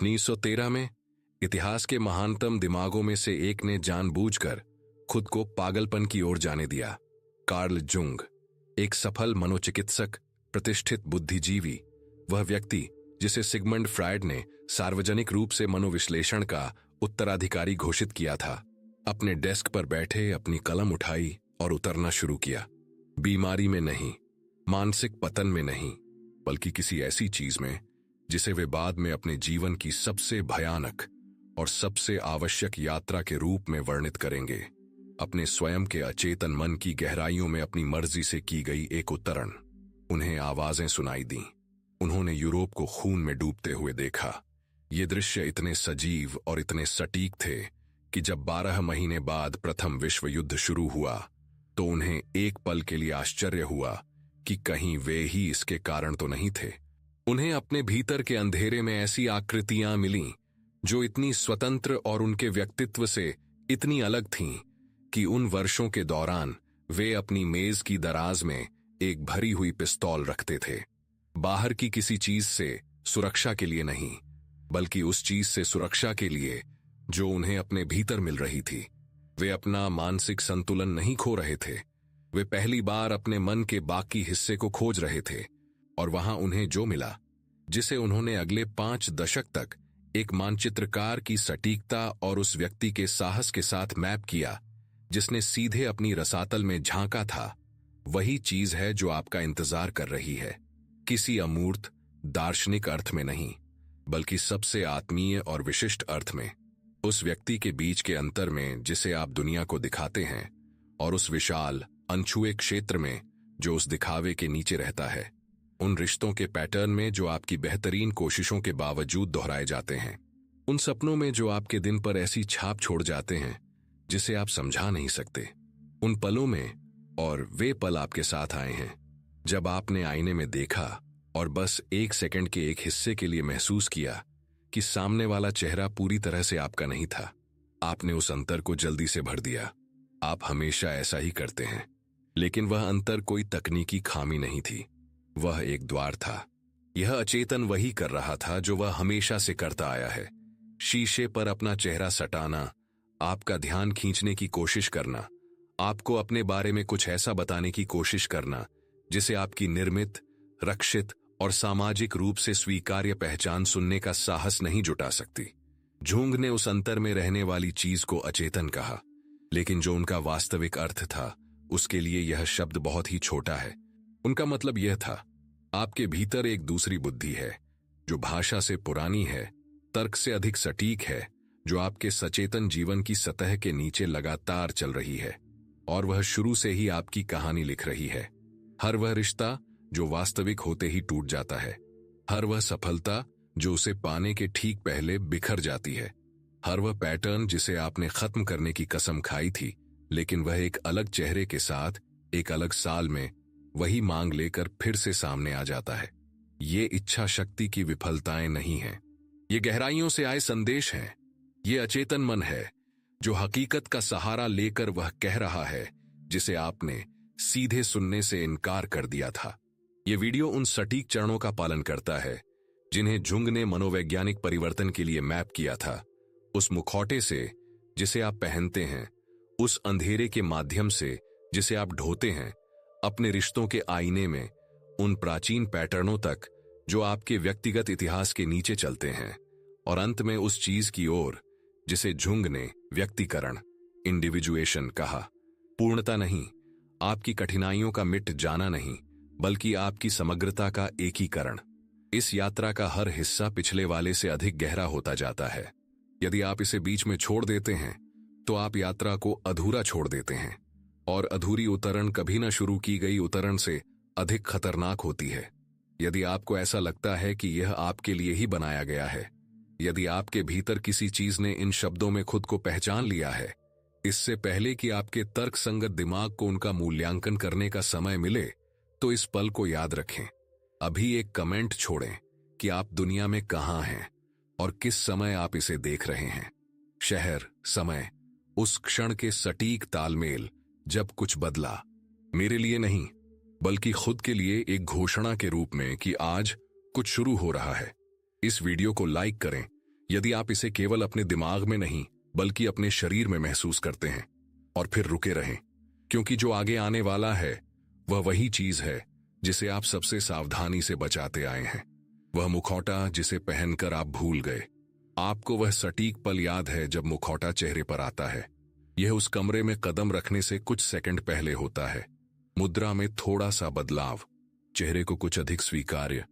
1913 में इतिहास के महानतम दिमागों में से एक ने जानबूझकर खुद को पागलपन की ओर जाने दिया। कार्ल जुंग, एक सफल मनोचिकित्सक, प्रतिष्ठित बुद्धिजीवी, वह व्यक्ति जिसे सिगमंड फ्रायड ने सार्वजनिक रूप से मनोविश्लेषण का उत्तराधिकारी घोषित किया था, अपने डेस्क पर बैठे अपनी कलम उठाई और उतरना शुरू किया। बीमारी में नहीं, मानसिक पतन में नहीं, बल्कि किसी ऐसी चीज में जिसे वे बाद में अपने जीवन की सबसे भयानक और सबसे आवश्यक यात्रा के रूप में वर्णित करेंगे। अपने स्वयं के अचेतन मन की गहराइयों में अपनी मर्जी से की गई एक उतरण। उन्हें आवाजें सुनाई दीं। उन्होंने यूरोप को खून में डूबते हुए देखा। ये दृश्य इतने सजीव और इतने सटीक थे कि जब 12 महीने बाद प्रथम विश्व युद्ध शुरू हुआ तो उन्हें एक पल के लिए आश्चर्य हुआ कि कहीं वे ही इसके कारण तो नहीं थे। उन्हें अपने भीतर के अंधेरे में ऐसी आकृतियां मिलीं जो इतनी स्वतंत्र और उनके व्यक्तित्व से इतनी अलग थीं कि उन वर्षों के दौरान वे अपनी मेज की दराज में एक भरी हुई पिस्तौल रखते थे। बाहर की किसी चीज से सुरक्षा के लिए नहीं, बल्कि उस चीज से सुरक्षा के लिए जो उन्हें अपने भीतर मिल रही थी। वे अपना मानसिक संतुलन नहीं खो रहे थे। वे पहली बार अपने मन के बाकी हिस्से को खोज रहे थे और वहां उन्हें जो मिला, जिसे उन्होंने अगले 5 दशक तक एक मानचित्रकार की सटीकता और उस व्यक्ति के साहस के साथ मैप किया जिसने सीधे अपनी रसातल में झांका था, वही चीज है जो आपका इंतजार कर रही है। किसी अमूर्त दार्शनिक अर्थ में नहीं, बल्कि सबसे आत्मीय और विशिष्ट अर्थ में। उस व्यक्ति के बीच के अंतर में जिसे आप दुनिया को दिखाते हैं और उस विशाल अनछुए क्षेत्र में जो उस दिखावे के नीचे रहता है। उन रिश्तों के पैटर्न में जो आपकी बेहतरीन कोशिशों के बावजूद दोहराए जाते हैं। उन सपनों में जो आपके दिन पर ऐसी छाप छोड़ जाते हैं जिसे आप समझा नहीं सकते। उन पलों में, और वे पल आपके साथ आए हैं जब आपने आईने में देखा और बस 1 सेकंड के एक हिस्से के लिए महसूस किया कि सामने वाला चेहरा पूरी तरह से आपका नहीं था। आपने उस अंतर को जल्दी से भर दिया। आप हमेशा ऐसा ही करते हैं, लेकिन वह अंतर कोई तकनीकी खामी नहीं थी, वह एक द्वार था। यह अचेतन वही कर रहा था जो वह हमेशा से करता आया है। शीशे पर अपना चेहरा सटाना, आपका ध्यान खींचने की कोशिश करना, आपको अपने बारे में कुछ ऐसा बताने की कोशिश करना जिसे आपकी निर्मित, रक्षित और सामाजिक रूप से स्वीकार्य पहचान सुनने का साहस नहीं जुटा सकती। जूंग ने उस अंतर में रहने वाली चीज को अचेतन कहा, लेकिन जो उनका वास्तविक अर्थ था उसके लिए यह शब्द बहुत ही छोटा है। उनका मतलब यह था, आपके भीतर एक दूसरी बुद्धि है जो भाषा से पुरानी है, तर्क से अधिक सटीक है, जो आपके सचेतन जीवन की सतह के नीचे लगातार चल रही है और वह शुरू से ही आपकी कहानी लिख रही है। हर वह रिश्ता जो वास्तविक होते ही टूट जाता है, हर वह सफलता जो उसे पाने के ठीक पहले बिखर जाती है, हर वह पैटर्न जिसे आपने खत्म करने की कसम खाई थी, लेकिन वह एक अलग चेहरे के साथ एक अलग साल में वही मांग लेकर फिर से सामने आ जाता है। ये इच्छा शक्ति की विफलताएं नहीं हैं, ये गहराइयों से आए संदेश हैं। ये अचेतन मन है जो हकीकत का सहारा लेकर वह कह रहा है जिसे आपने सीधे सुनने से इनकार कर दिया था। ये वीडियो उन सटीक चरणों का पालन करता है जिन्हें जुंग ने मनोवैज्ञानिक परिवर्तन के लिए मैप किया था। उस मुखौटे से जिसे आप पहनते हैं, उस अंधेरे के माध्यम से जिसे आप ढोते हैं, अपने रिश्तों के आईने में, उन प्राचीन पैटर्नों तक जो आपके व्यक्तिगत इतिहास के नीचे चलते हैं, और अंत में उस चीज की ओर जिसे जुंग ने व्यक्तिकरण, इंडिविजुएशन कहा। पूर्णता नहीं, आपकी कठिनाइयों का मिट जाना नहीं, बल्कि आपकी समग्रता का एकीकरण। इस यात्रा का हर हिस्सा पिछले वाले से अधिक गहरा होता जाता है। यदि आप इसे बीच में छोड़ देते हैं तो आप यात्रा को अधूरा छोड़ देते हैं, और अधूरी उतरण कभी न शुरू की गई उतरण से अधिक खतरनाक होती है। यदि आपको ऐसा लगता है कि यह आपके लिए ही बनाया गया है, यदि आपके भीतर किसी चीज ने इन शब्दों में खुद को पहचान लिया है, इससे पहले कि आपके तर्कसंगत दिमाग को उनका मूल्यांकन करने का समय मिले, तो इस पल को याद रखें। अभी एक कमेंट छोड़ें कि आप दुनिया में कहां हैं और किस समय आप इसे देख रहे हैं। शहर, समय, उस क्षण के सटीक तालमेल जब कुछ बदला, मेरे लिए नहीं बल्कि खुद के लिए एक घोषणा के रूप में कि आज कुछ शुरू हो रहा है। इस वीडियो को लाइक करें, यदि आप इसे केवल अपने दिमाग में नहीं बल्कि अपने शरीर में महसूस करते हैं और फिर रुके रहें, क्योंकि जो आगे आने वाला है वह वही चीज है जिसे आप सबसे सावधानी से बचाते आए हैं। वह मुखौटा जिसे पहनकर आप भूल गए। आपको वह सटीक पल याद है जब मुखौटा चेहरे पर आता है। यह उस कमरे में कदम रखने से कुछ सेकंड पहले होता है। मुद्रा में थोड़ा सा बदलाव, चेहरे को कुछ अधिक स्वीकार्य,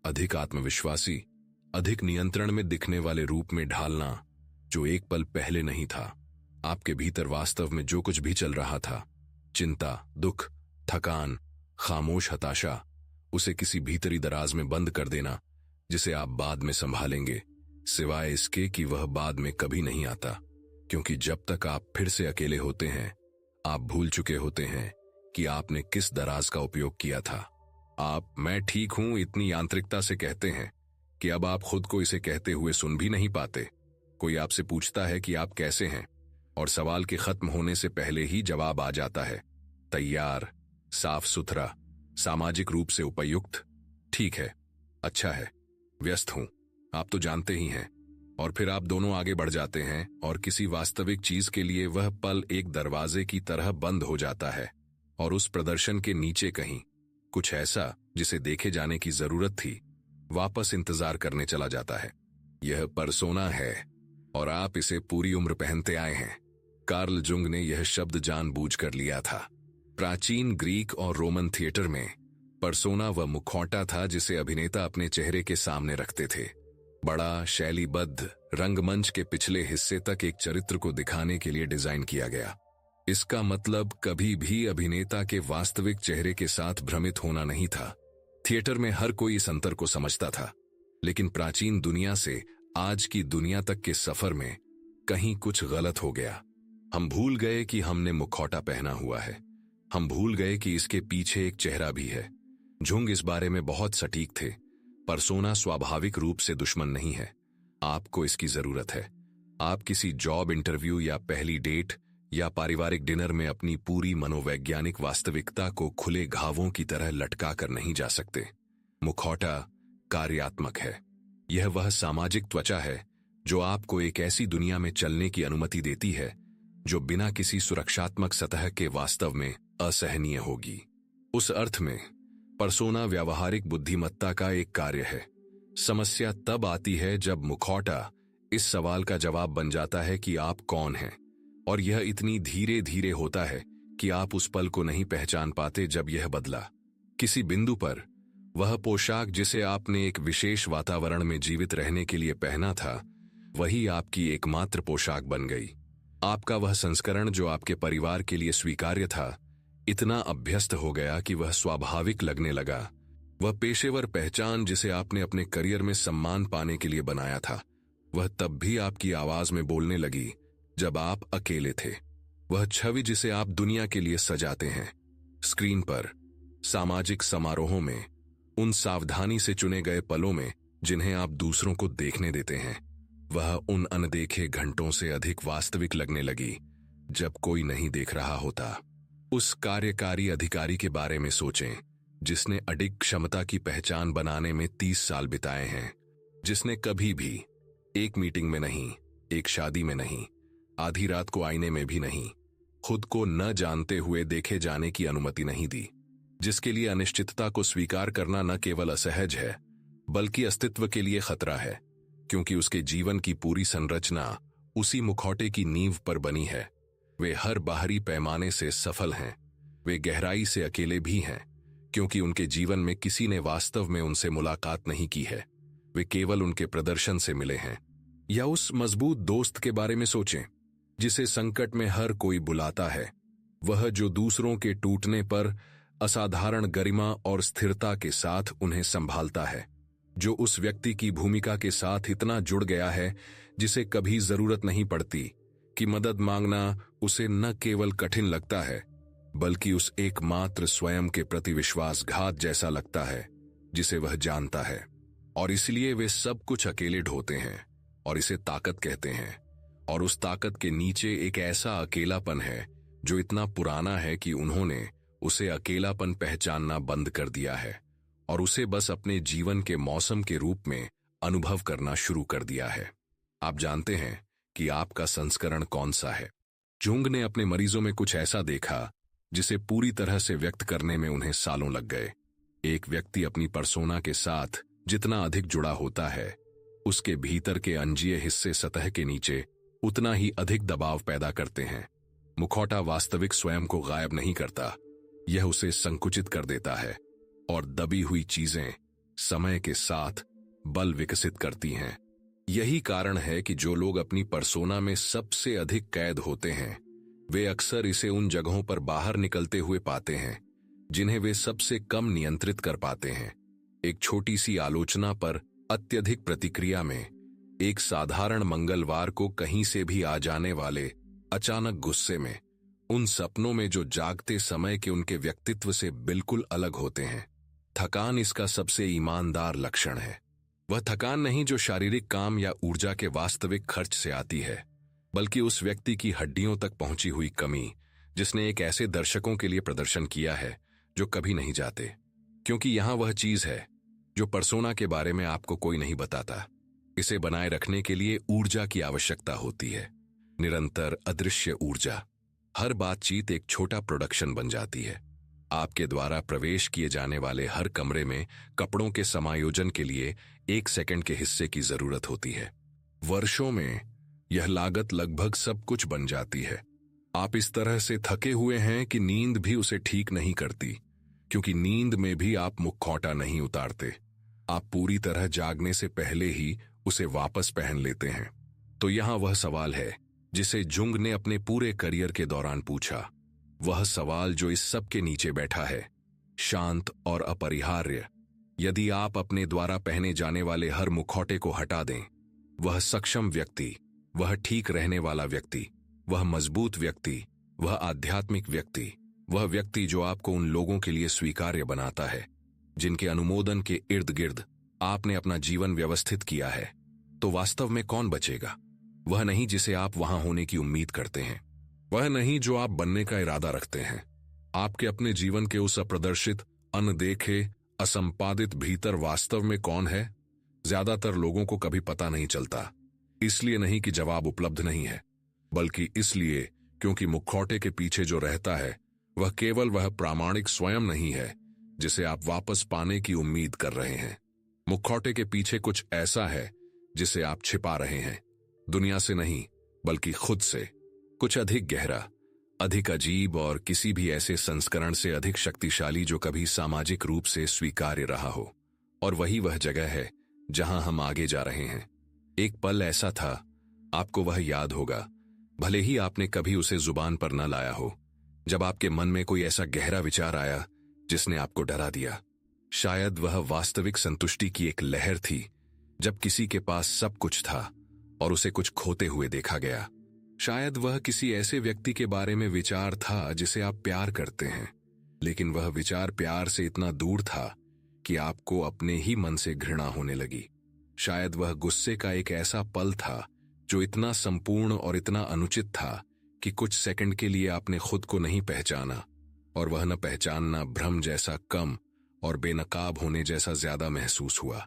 अधिक आत्मविश्वासी, अधिक नियंत्रण में दिखने वाले रूप में ढालना जो एक पल पहले नहीं था। आपके भीतर वास्तव में जो कुछ भी चल रहा था, चिंता, दुख, थकान, खामोश हताशा, उसे किसी भीतरी दराज में बंद कर देना जिसे आप बाद में संभालेंगे, सिवाय इसके कि वह बाद में कभी नहीं आता। क्योंकि जब तक आप फिर से अकेले होते हैं, आप भूल चुके होते हैं कि आपने किस दराज का उपयोग किया था। आप मैं ठीक हूं इतनी यांत्रिकता से कहते हैं कि अब आप खुद को इसे कहते हुए सुन भी नहीं पाते। कोई आपसे पूछता है कि आप कैसे हैं, और सवाल के खत्म होने से पहले ही जवाब आ जाता है, तैयार, साफ सुथरा, सामाजिक रूप से उपयुक्त, ठीक है, अच्छा है, व्यस्त हूं, आप तो जानते ही हैं। और फिर आप दोनों आगे बढ़ जाते हैं और किसी वास्तविक चीज के लिए वह पल एक दरवाजे की तरह बंद हो जाता है, और उस प्रदर्शन के नीचे कहीं कुछ ऐसा जिसे देखे जाने की जरूरत थी वापस इंतजार करने चला जाता है। यह पर्सोना है और आप इसे पूरी उम्र पहनते आए हैं। कार्ल जुंग ने यह शब्द जानबूझकर लिया था। प्राचीन ग्रीक और रोमन थिएटर में पर्सोना वह मुखौटा था जिसे अभिनेता अपने चेहरे के सामने रखते थे। बड़ा, शैलीबद्ध, रंगमंच के पिछले हिस्से तक एक चरित्र को दिखाने के लिए डिजाइन किया गया। इसका मतलब कभी भी अभिनेता के वास्तविक चेहरे के साथ भ्रमित होना नहीं था। थिएटर में हर कोई इस अंतर को समझता था, लेकिन प्राचीन दुनिया से आज की दुनिया तक के सफर में कहीं कुछ गलत हो गया। हम भूल गए कि हमने मुखौटा पहना हुआ है। हम भूल गए कि इसके पीछे एक चेहरा भी है। जुंग इस बारे में बहुत सटीक थे। पर्सोना स्वाभाविक रूप से दुश्मन नहीं है। आपको इसकी जरूरत है। आप किसी जॉब इंटरव्यू या पहली डेट या पारिवारिक डिनर में अपनी पूरी मनोवैज्ञानिक वास्तविकता को खुले घावों की तरह लटका कर नहीं जा सकते। मुखौटा कार्यात्मक है। यह वह सामाजिक त्वचा है जो आपको एक ऐसी दुनिया में चलने की अनुमति देती है जो बिना किसी सुरक्षात्मक सतह के वास्तव में असहनीय होगी। उस अर्थ में पर्सोना व्यावहारिक बुद्धिमत्ता का एक कार्य है। समस्या तब आती है जब मुखौटा इस सवाल का जवाब बन जाता है कि आप कौन हैं, और यह इतनी धीरे धीरे होता है कि आप उस पल को नहीं पहचान पाते जब यह बदला। किसी बिंदु पर वह पोशाक जिसे आपने एक विशेष वातावरण में जीवित रहने के लिए पहना था, वही आपकी एकमात्र पोशाक बन गई। आपका वह संस्करण जो आपके परिवार के लिए स्वीकार्य था, इतना अभ्यस्त हो गया कि वह स्वाभाविक लगने लगा। वह पेशेवर पहचान जिसे आपने अपने करियर में सम्मान पाने के लिए बनाया था, वह तब भी आपकी आवाज में बोलने लगी जब आप अकेले थे। वह छवि जिसे आप दुनिया के लिए सजाते हैं, स्क्रीन पर, सामाजिक समारोहों में, उन सावधानी से चुने गए पलों में जिन्हें आप दूसरों को देखने देते हैं, वह उन अनदेखे घंटों से अधिक वास्तविक लगने लगी जब कोई नहीं देख रहा होता। उस कार्यकारी अधिकारी के बारे में सोचें जिसने अडिग क्षमता की पहचान बनाने में 30 साल बिताए हैं, जिसने कभी भी एक मीटिंग में नहीं, एक शादी में नहीं, आधी रात को आईने में भी नहीं, खुद को न जानते हुए देखे जाने की अनुमति नहीं दी, जिसके लिए अनिश्चितता को स्वीकार करना न केवल असहज है बल्कि अस्तित्व के लिए खतरा है, क्योंकि उसके जीवन की पूरी संरचना उसी मुखौटे की नींव पर बनी है। वे हर बाहरी पैमाने से सफल हैं। वे गहराई से अकेले भी हैं, क्योंकि उनके जीवन में किसी ने वास्तव में उनसे मुलाकात नहीं की है। वे केवल उनके प्रदर्शन से मिले हैं। या उस मजबूत दोस्त के बारे में सोचें जिसे संकट में हर कोई बुलाता है, वह जो दूसरों के टूटने पर असाधारण गरिमा और स्थिरता के साथ उन्हें संभालता है, जो उस व्यक्ति की भूमिका के साथ इतना जुड़ गया है जिसे कभी जरूरत नहीं पड़ती कि मदद मांगना उसे न केवल कठिन लगता है बल्कि उस एकमात्र स्वयं के प्रति विश्वासघात जैसा लगता है जिसे वह जानता है। और इसलिए वे सब कुछ अकेले ढोते हैं और इसे ताकत कहते हैं। और उस ताकत के नीचे एक ऐसा अकेलापन है जो इतना पुराना है कि उन्होंने उसे अकेलापन पहचानना बंद कर दिया है और उसे बस अपने जीवन के मौसम के रूप में अनुभव करना शुरू कर दिया है। आप जानते हैं कि आपका संस्करण कौन सा है। जुंग ने अपने मरीजों में कुछ ऐसा देखा जिसे पूरी तरह से व्यक्त करने में उन्हें सालों लग गए। एक व्यक्ति अपनी पर्सोना के साथ जितना अधिक जुड़ा होता है, उसके भीतर के अंजीय हिस्से सतह के नीचे उतना ही अधिक दबाव पैदा करते हैं। मुखौटा वास्तविक स्वयं को गायब नहीं करता, यह उसे संकुचित कर देता है, और दबी हुई चीजें समय के साथ बल विकसित करती हैं। यही कारण है कि जो लोग अपनी पर्सोना में सबसे अधिक कैद होते हैं, वे अक्सर इसे उन जगहों पर बाहर निकलते हुए पाते हैं जिन्हें वे सबसे कम नियंत्रित कर पाते हैं। एक छोटी सी आलोचना पर अत्यधिक प्रतिक्रिया में, एक साधारण मंगलवार को कहीं से भी आ जाने वाले अचानक गुस्से में, उन सपनों में जो जागते समय के उनके व्यक्तित्व से बिल्कुल अलग होते हैं। थकान इसका सबसे ईमानदार लक्षण है। वह थकान नहीं जो शारीरिक काम या ऊर्जा के वास्तविक खर्च से आती है, बल्कि उस व्यक्ति की हड्डियों तक पहुंची हुई कमी जिसने एक ऐसे दर्शकों के लिए प्रदर्शन किया है जो कभी नहीं जाते, क्योंकि यहां वह चीज है जो पर्सोना के बारे में आपको कोई नहीं बताता। इसे बनाए रखने के लिए ऊर्जा की आवश्यकता होती है, निरंतर अदृश्य ऊर्जा। हर बातचीत एक छोटा प्रोडक्शन बन जाती है। आपके द्वारा प्रवेश किए जाने वाले हर कमरे में कपड़ों के समायोजन के लिए 1 सेकंड के हिस्से की जरूरत होती है। वर्षों में यह लागत लगभग सब कुछ बन जाती है। आप इस तरह से थके हुए हैं कि नींद भी उसे ठीक नहीं करती, क्योंकि नींद में भी आप मुखौटा नहीं उतारते। आप पूरी तरह जागने से पहले ही उसे वापस पहन लेते हैं। तो यहां वह सवाल है जिसे जुंग ने अपने पूरे करियर के दौरान पूछा, वह सवाल जो इस सब के नीचे बैठा है, शांत और अपरिहार्य। यदि आप अपने द्वारा पहने जाने वाले हर मुखौटे को हटा दें, वह सक्षम व्यक्ति, वह ठीक रहने वाला व्यक्ति, वह मजबूत व्यक्ति, वह आध्यात्मिक व्यक्ति, वह व्यक्ति जो आपको उन लोगों के लिए स्वीकार्य बनाता है जिनके अनुमोदन के इर्द गिर्द आपने अपना जीवन व्यवस्थित किया है, तो वास्तव में कौन बचेगा? वह नहीं जिसे आप वहां होने की उम्मीद करते हैं, वह नहीं जो आप बनने का इरादा रखते हैं। आपके अपने जीवन के उस अप्रदर्शित, अनदेखे, असंपादित भीतर वास्तव में कौन है? ज्यादातर लोगों को कभी पता नहीं चलता। इसलिए नहीं कि जवाब उपलब्ध नहीं है, बल्कि इसलिए क्योंकि मुखौटे के पीछे जो रहता है वह केवल वह प्रामाणिक स्वयं नहीं है जिसे आप वापस पाने की उम्मीद कर रहे हैं। मुखौटे के पीछे कुछ ऐसा है जिसे आप छिपा रहे हैं, दुनिया से नहीं बल्कि खुद से। कुछ अधिक गहरा, अधिक अजीब और किसी भी ऐसे संस्करण से अधिक शक्तिशाली जो कभी सामाजिक रूप से स्वीकार्य रहा हो। और वही वह जगह है जहां हम आगे जा रहे हैं। एक पल ऐसा था, आपको वह याद होगा, भले ही आपने कभी उसे जुबान पर न लाया हो, जब आपके मन में कोई ऐसा गहरा विचार आया जिसने आपको डरा दिया। शायद वह वास्तविक संतुष्टि की एक लहर थी, जब किसी के पास सब कुछ था और उसे कुछ खोते हुए देखा गया। शायद वह किसी ऐसे व्यक्ति के बारे में विचार था जिसे आप प्यार करते हैं, लेकिन वह विचार प्यार से इतना दूर था कि आपको अपने ही मन से घृणा होने लगी। शायद वह गुस्से का एक ऐसा पल था जो इतना संपूर्ण और इतना अनुचित था कि कुछ सेकंड के लिए आपने खुद को नहीं पहचाना, और वह न पहचानना भ्रम जैसा कम और बेनकाब होने जैसा ज्यादा महसूस हुआ,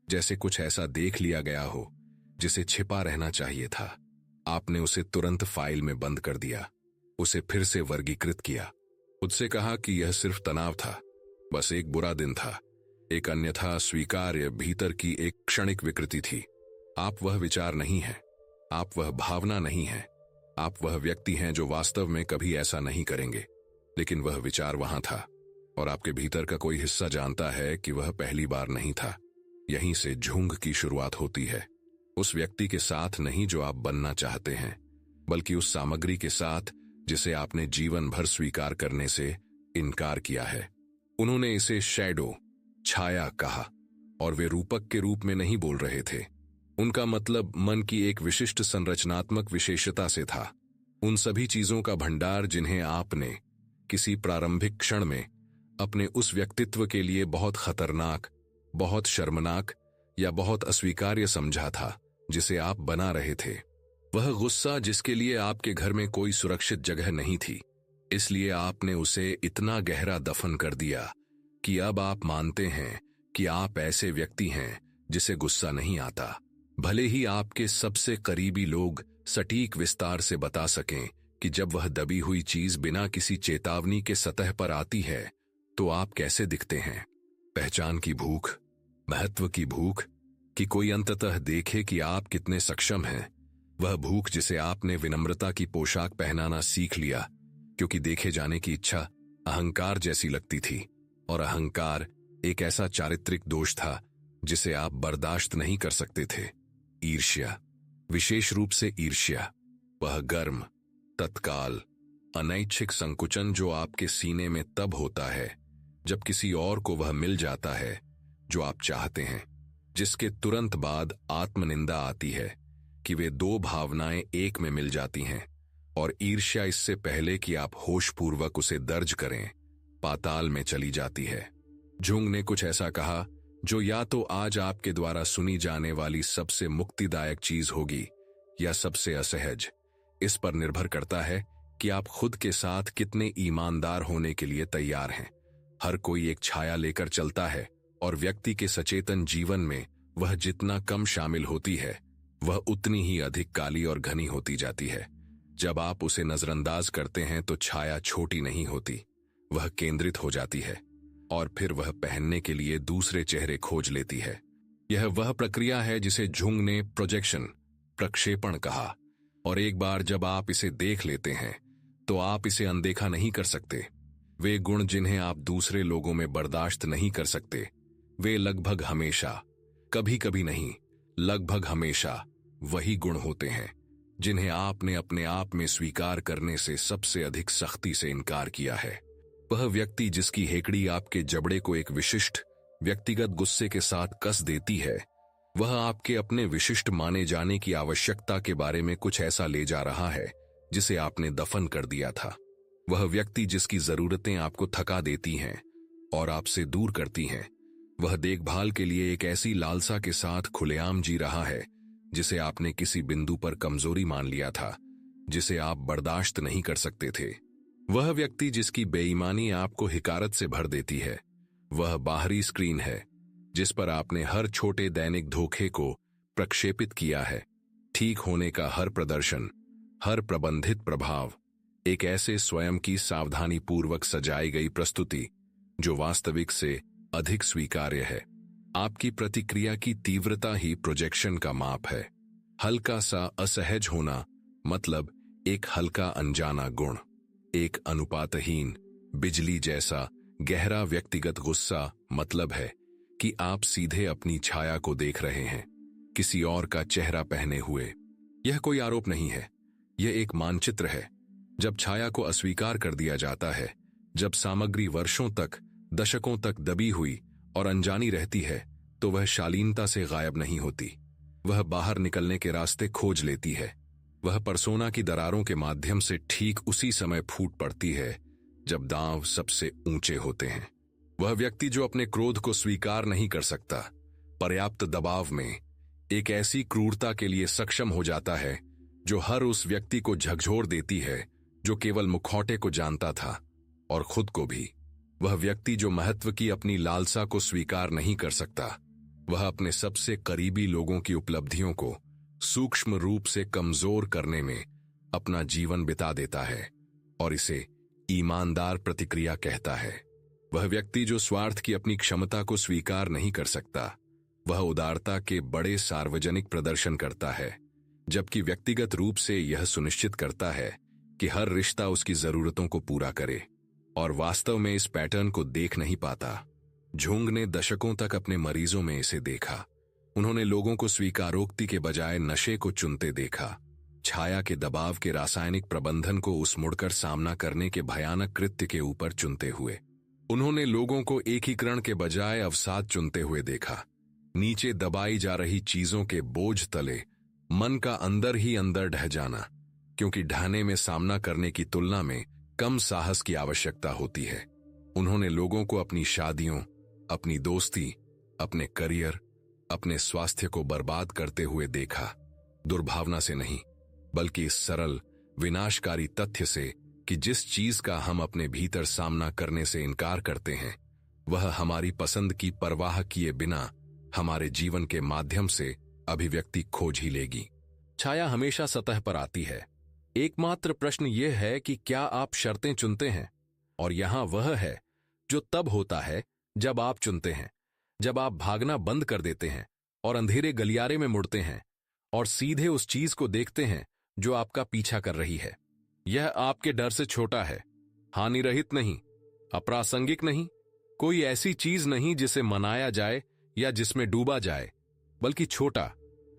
जैसे कुछ ऐसा देख लिया गया हो जिसे छिपा रहना चाहिए था। आपने उसे तुरंत फाइल में बंद कर दिया, उसे फिर से वर्गीकृत किया, उससे कहा कि यह सिर्फ तनाव था, बस एक बुरा दिन था, एक अन्यथा स्वीकार्य भीतर की एक क्षणिक विकृति थी। आप वह विचार नहीं हैं, आप वह भावना नहीं हैं, आप वह व्यक्ति हैं जो वास्तव में कभी ऐसा नहीं करेंगे। लेकिन वह विचार वहां था, और आपके भीतर का कोई हिस्सा जानता है कि वह पहली बार नहीं था। यहीं से झुंग की शुरुआत होती है, उस व्यक्ति के साथ नहीं जो आप बनना चाहते हैं, बल्कि उस सामग्री के साथ जिसे आपने जीवन भर स्वीकार करने से इनकार किया है। उन्होंने इसे शैडो, छाया कहा, और वे रूपक के रूप में नहीं बोल रहे थे। उनका मतलब मन की एक विशिष्ट संरचनात्मक विशेषता से था, उन सभी चीजों का भंडार जिन्हें आपने किसी प्रारंभिक क्षण में अपने उस व्यक्तित्व के लिए बहुत खतरनाक, बहुत शर्मनाक या बहुत अस्वीकार्य समझा था जिसे आप बना रहे थे। वह गुस्सा जिसके लिए आपके घर में कोई सुरक्षित जगह नहीं थी, इसलिए आपने उसे इतना गहरा दफन कर दिया कि अब आप मानते हैं कि आप ऐसे व्यक्ति हैं जिसे गुस्सा नहीं आता। भले ही आपके सबसे करीबी लोग सटीक विस्तार से बता सकें कि जब वह दबी हुई चीज बिना किसी चेतावनी के सतह पर आती है तो आप कैसे दिखते हैं। पहचान की भूख, महत्व की भूख, कि कोई अंततः देखे कि आप कितने सक्षम हैं। वह भूख जिसे आपने विनम्रता की पोशाक पहनाना सीख लिया क्योंकि देखे जाने की इच्छा अहंकार जैसी लगती थी, और अहंकार एक ऐसा चारित्रिक दोष था जिसे आप बर्दाश्त नहीं कर सकते थे। ईर्ष्या, विशेष रूप से ईर्ष्या, वह गर्म, तत्काल, अनैच्छिक संकुचन जो आपके सीने में तब होता है जब किसी और को वह मिल जाता है जो आप चाहते हैं, जिसके तुरंत बाद आत्मनिंदा आती है कि वे दो भावनाएं एक में मिल जाती हैं, और ईर्ष्या इससे पहले कि आप होशपूर्वक उसे दर्ज करें पाताल में चली जाती है। जुंग ने कुछ ऐसा कहा जो या तो आज आपके द्वारा सुनी जाने वाली सबसे मुक्तिदायक चीज होगी या सबसे असहज। इस पर निर्भर करता है कि आप खुद के साथ कितने ईमानदार होने के लिए तैयार हैं। हर कोई एक छाया लेकर चलता है और व्यक्ति के सचेतन जीवन में वह जितना कम शामिल होती है वह उतनी ही अधिक काली और घनी होती जाती है। जब आप उसे नजरअंदाज करते हैं तो छाया छोटी नहीं होती, वह केंद्रित हो जाती है और फिर वह पहनने के लिए दूसरे चेहरे खोज लेती है। यह वह प्रक्रिया है जिसे जुंग ने प्रोजेक्शन, प्रक्षेपण कहा, और एक बार जब आप इसे देख लेते हैं तो आप इसे अनदेखा नहीं कर सकते। वे गुण जिन्हें आप दूसरे लोगों में बर्दाश्त नहीं कर सकते, वे लगभग हमेशा, कभी कभी नहीं, लगभग हमेशा वही गुण होते हैं जिन्हें आपने अपने आप में स्वीकार करने से सबसे अधिक सख्ती से इनकार किया है। वह व्यक्ति जिसकी हेकड़ी आपके जबड़े को एक विशिष्ट व्यक्तिगत गुस्से के साथ कस देती है, वह आपके अपने विशिष्ट माने जाने की आवश्यकता के बारे में कुछ ऐसा ले जा रहा है जिसे आपने दफन कर दिया था। वह व्यक्ति जिसकी जरूरतें आपको थका देती हैं और आपसे दूर करती हैं, वह देखभाल के लिए एक ऐसी लालसा के साथ खुलेआम जी रहा है जिसे आपने किसी बिंदु पर कमजोरी मान लिया था, जिसे आप बर्दाश्त नहीं कर सकते थे। वह व्यक्ति जिसकी बेईमानी आपको हिकारत से भर देती है, वह बाहरी स्क्रीन है जिस पर आपने हर छोटे दैनिक धोखे को प्रक्षेपित किया है। ठीक होने का हर प्रदर्शन, हर प्रबंधित प्रभाव, एक ऐसे स्वयं की सावधानीपूर्वक सजाई गई प्रस्तुति जो वास्तविक से अधिक स्वीकार्य है। आपकी प्रतिक्रिया की तीव्रता ही प्रोजेक्शन का माप है। हल्का सा असहज होना मतलब एक हल्का अनजाना गुण, एक अनुपातहीन बिजली जैसा गहरा व्यक्तिगत गुस्सा मतलब है कि आप सीधे अपनी छाया को देख रहे हैं, किसी और का चेहरा पहने हुए। यह कोई आरोप नहीं है, यह एक मानचित्र है। जब छाया को अस्वीकार कर दिया जाता है, जब सामग्री वर्षों तक, दशकों तक दबी हुई और अनजानी रहती है, तो वह शालीनता से गायब नहीं होती। वह बाहर निकलने के रास्ते खोज लेती है। वह परसोना की दरारों के माध्यम से ठीक उसी समय फूट पड़ती है जब दांव सबसे ऊंचे होते हैं। वह व्यक्ति जो अपने क्रोध को स्वीकार नहीं कर सकता, पर्याप्त दबाव में एक ऐसी क्रूरता के लिए सक्षम हो जाता है जो हर उस व्यक्ति को झकझोर देती है जो केवल मुखौटे को जानता था, और खुद को भी। वह व्यक्ति जो महत्व की अपनी लालसा को स्वीकार नहीं कर सकता, वह अपने सबसे करीबी लोगों की उपलब्धियों को सूक्ष्म रूप से कमजोर करने में अपना जीवन बिता देता है और इसे ईमानदार प्रतिक्रिया कहता है। वह व्यक्ति जो स्वार्थ की अपनी क्षमता को स्वीकार नहीं कर सकता, वह उदारता के बड़े सार्वजनिक प्रदर्शन करता है, जबकि व्यक्तिगत रूप से यह सुनिश्चित करता है कि हर रिश्ता उसकी जरूरतों को पूरा करे, और वास्तव में इस पैटर्न को देख नहीं पाता। जुंग ने दशकों तक अपने मरीजों में इसे देखा। उन्होंने लोगों को स्वीकारोक्ति के बजाय नशे को चुनते देखा, छाया के दबाव के रासायनिक प्रबंधन को उस मुड़कर सामना करने के भयानक कृत्य के ऊपर चुनते हुए। उन्होंने लोगों को एकीकरण के बजाय अवसाद चुनते हुए देखा, नीचे दबाई जा रही चीजों के बोझ तले मन का अंदर ही अंदर ढह जाना, क्योंकि ढहने में सामना करने की तुलना में कम साहस की आवश्यकता होती है। उन्होंने लोगों को अपनी शादियों, अपनी दोस्ती, अपने करियर, अपने स्वास्थ्य को बर्बाद करते हुए देखा, दुर्भावना से नहीं, बल्कि इस सरल विनाशकारी तथ्य से कि जिस चीज का हम अपने भीतर सामना करने से इनकार करते हैं, वह हमारी पसंद की परवाह किए बिना हमारे जीवन के माध्यम से अभिव्यक्ति खोज ही लेगी। छाया हमेशा सतह पर आती है। एकमात्र प्रश्न यह है कि क्या आप शर्तें चुनते हैं, और यहां वह है जो तब होता है जब आप चुनते हैं, जब आप भागना बंद कर देते हैं और अंधेरे गलियारे में मुड़ते हैं और सीधे उस चीज को देखते हैं जो आपका पीछा कर रही है। यह आपके डर से छोटा है, हानिरहित नहीं, अप्रासंगिक नहीं, कोई ऐसी चीज नहीं जिसे मनाया जाए या जिसमें डूबा जाए, बल्कि छोटा,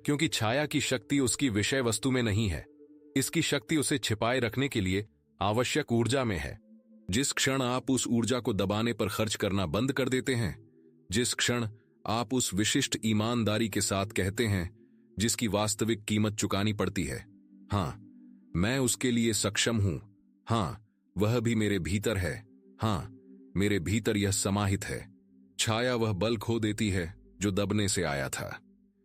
क्योंकि छाया की शक्ति उसकी विषय वस्तु में नहीं है। इसकी शक्ति उसे छिपाए रखने के लिए आवश्यक ऊर्जा में है। जिस क्षण आप उस ऊर्जा को दबाने पर खर्च करना बंद कर देते हैं, जिस क्षण आप उस विशिष्ट ईमानदारी के साथ कहते हैं जिसकी वास्तविक कीमत चुकानी पड़ती है, हाँ, मैं उसके लिए सक्षम हूं, हाँ, वह भी मेरे भीतर है, हाँ, मेरे भीतर यह समाहित है, छाया वह बल खो देती है जो दबने से आया था।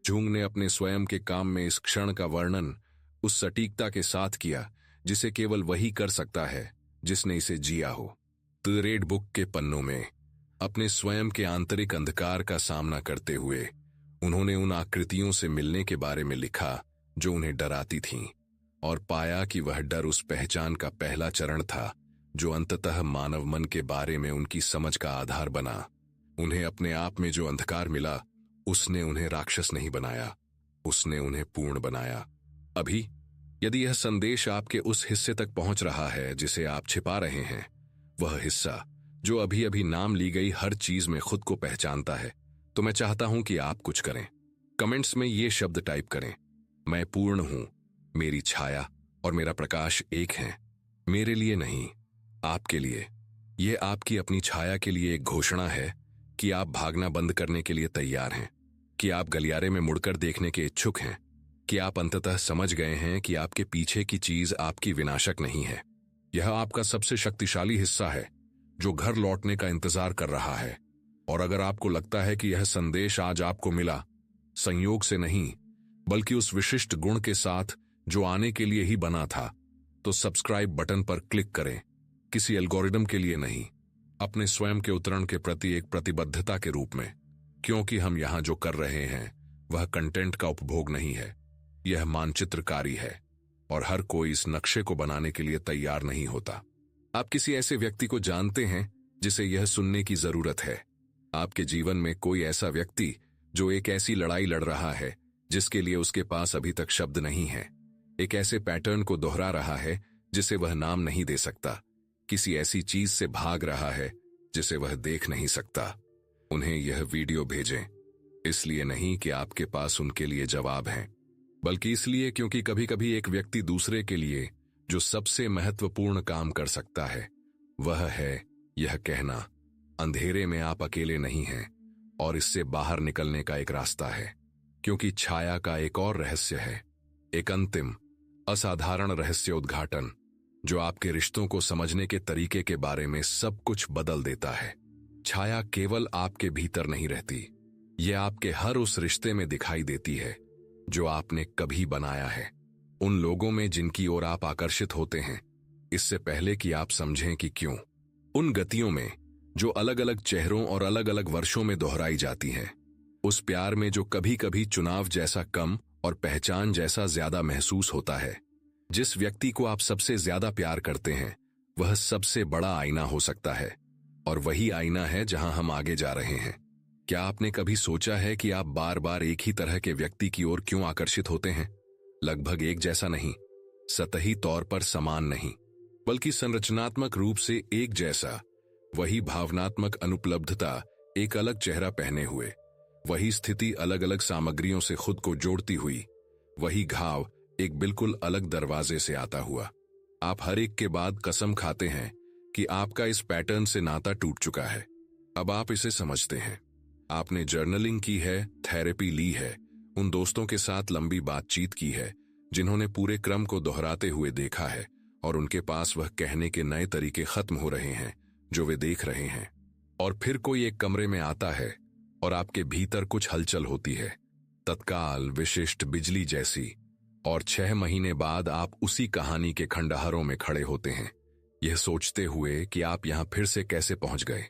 जूंग ने अपने स्वयं के काम में इस क्षण का वर्णन उस सटीकता के साथ किया जिसे केवल वही कर सकता है जिसने इसे जिया हो। द रेड बुक के पन्नों में अपने स्वयं के आंतरिक अंधकार का सामना करते हुए उन्होंने उन आकृतियों से मिलने के बारे में लिखा जो उन्हें डराती थीं, और पाया कि वह डर उस पहचान का पहला चरण था जो अंततः मानव मन के बारे में उनकी समझ का आधार बना। उन्हें अपने आप में जो अंधकार मिला, उसने उन्हें राक्षस नहीं बनाया, उसने उन्हें पूर्ण बनाया। अभी यदि यह संदेश आपके उस हिस्से तक पहुंच रहा है जिसे आप छिपा रहे हैं, वह हिस्सा जो अभी अभी नाम ली गई हर चीज में खुद को पहचानता है, तो मैं चाहता हूं कि आप कुछ करें। कमेंट्स में ये शब्द टाइप करें, मैं पूर्ण हूं, मेरी छाया और मेरा प्रकाश एक हैं। मेरे लिए नहीं, आपके लिए। यह आपकी अपनी छाया के लिए एक घोषणा है कि आप भागना बंद करने के लिए तैयार हैं, कि आप गलियारे में मुड़कर देखने के इच्छुक हैं, कि आप अंततः समझ गए हैं कि आपके पीछे की चीज आपकी विनाशक नहीं है। यह आपका सबसे शक्तिशाली हिस्सा है जो घर लौटने का इंतजार कर रहा है। और अगर आपको लगता है कि यह संदेश आज आपको मिला संयोग से नहीं, बल्कि उस विशिष्ट गुण के साथ जो आने के लिए ही बना था, तो सब्सक्राइब बटन पर क्लिक करें। किसी एल्गोरिदम के लिए नहीं, अपने स्वयं के उतरण के प्रति एक प्रतिबद्धता के रूप में, क्योंकि हम यहां जो कर रहे हैं वह कंटेंट का उपभोग नहीं है, यह मानचित्रकारी है, और हर कोई इस नक्शे को बनाने के लिए तैयार नहीं होता। आप किसी ऐसे व्यक्ति को जानते हैं जिसे यह सुनने की जरूरत है। आपके जीवन में कोई ऐसा व्यक्ति जो एक ऐसी लड़ाई लड़ रहा है जिसके लिए उसके पास अभी तक शब्द नहीं है, एक ऐसे पैटर्न को दोहरा रहा है जिसे वह नाम नहीं दे सकता, किसी ऐसी चीज से भाग रहा है जिसे वह देख नहीं सकता। उन्हें यह वीडियो भेजें, इसलिए नहीं कि आपके पास उनके लिए जवाब हैं, बल्कि इसलिए क्योंकि कभी कभी एक व्यक्ति दूसरे के लिए जो सबसे महत्वपूर्ण काम कर सकता है वह है यह कहना, अंधेरे में आप अकेले नहीं हैं और इससे बाहर निकलने का एक रास्ता है। क्योंकि छाया का एक और रहस्य है, एक अंतिम असाधारण रहस्य उद्घाटन जो आपके रिश्तों को समझने के तरीके के बारे में सब कुछ बदल देता है। छाया केवल आपके भीतर नहीं रहती, यह आपके हर उस रिश्ते में दिखाई देती है जो आपने कभी बनाया है, उन लोगों में जिनकी ओर आप आकर्षित होते हैं इससे पहले कि आप समझें कि क्यों, उन गतियों में जो अलग अलग चेहरों और अलग अलग वर्षों में दोहराई जाती हैं, उस प्यार में जो कभी कभी चुनाव जैसा कम और पहचान जैसा ज्यादा महसूस होता है। जिस व्यक्ति को आप सबसे ज्यादा प्यार करते हैं वह सबसे बड़ा आईना हो सकता है, और वही आईना है जहां हम आगे जा रहे हैं। क्या आपने कभी सोचा है कि आप बार बार एक ही तरह के व्यक्ति की ओर क्यों आकर्षित होते हैं? लगभग एक जैसा नहीं, सतही तौर पर समान नहीं, बल्कि संरचनात्मक रूप से एक जैसा। वही भावनात्मक अनुपलब्धता एक अलग चेहरा पहने हुए, वही स्थिति अलग अलग सामग्रियों से खुद को जोड़ती हुई, वही घाव एक बिल्कुल अलग दरवाजे से आता हुआ। आप हर एक के बाद कसम खाते हैं कि आपका इस पैटर्न से नाता टूट चुका है। अब आप इसे समझते हैं। आपने जर्नलिंग की है, थेरेपी ली है, उन दोस्तों के साथ लंबी बातचीत की है जिन्होंने पूरे क्रम को दोहराते हुए देखा है, और उनके पास वह कहने के नए तरीके खत्म हो रहे हैं जो वे देख रहे हैं। और फिर कोई एक कमरे में आता है और आपके भीतर कुछ हलचल होती है, तत्काल, विशिष्ट, बिजली जैसी, और 6 महीने बाद आप उसी कहानी के खंडहरों में खड़े होते हैं, यह सोचते हुए कि आप यहां फिर से कैसे पहुंच गए।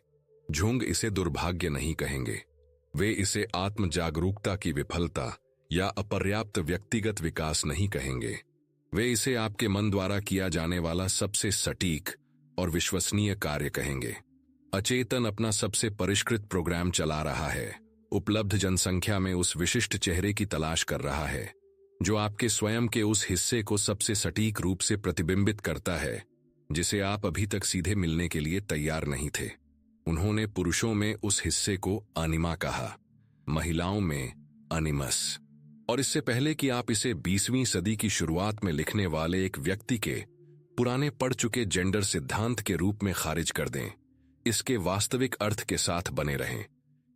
झुंग इसे दुर्भाग्य नहीं कहेंगे, वे इसे आत्म जागरूकता की विफलता या अपर्याप्त व्यक्तिगत विकास नहीं कहेंगे। वे इसे आपके मन द्वारा किया जाने वाला सबसे सटीक और विश्वसनीय कार्य कहेंगे। अचेतन अपना सबसे परिष्कृत प्रोग्राम चला रहा है, उपलब्ध जनसंख्या में उस विशिष्ट चेहरे की तलाश कर रहा है जो आपके स्वयं के उस हिस्से को सबसे सटीक रूप से प्रतिबिंबित करता है जिसे आप अभी तक सीधे मिलने के लिए तैयार नहीं थे। उन्होंने पुरुषों में उस हिस्से को अनिमा कहा, महिलाओं में अनिमस। और इससे पहले कि आप इसे 20वीं सदी की शुरुआत में लिखने वाले एक व्यक्ति के पुराने पढ़ चुके जेंडर सिद्धांत के रूप में खारिज कर दें, इसके वास्तविक अर्थ के साथ बने रहें,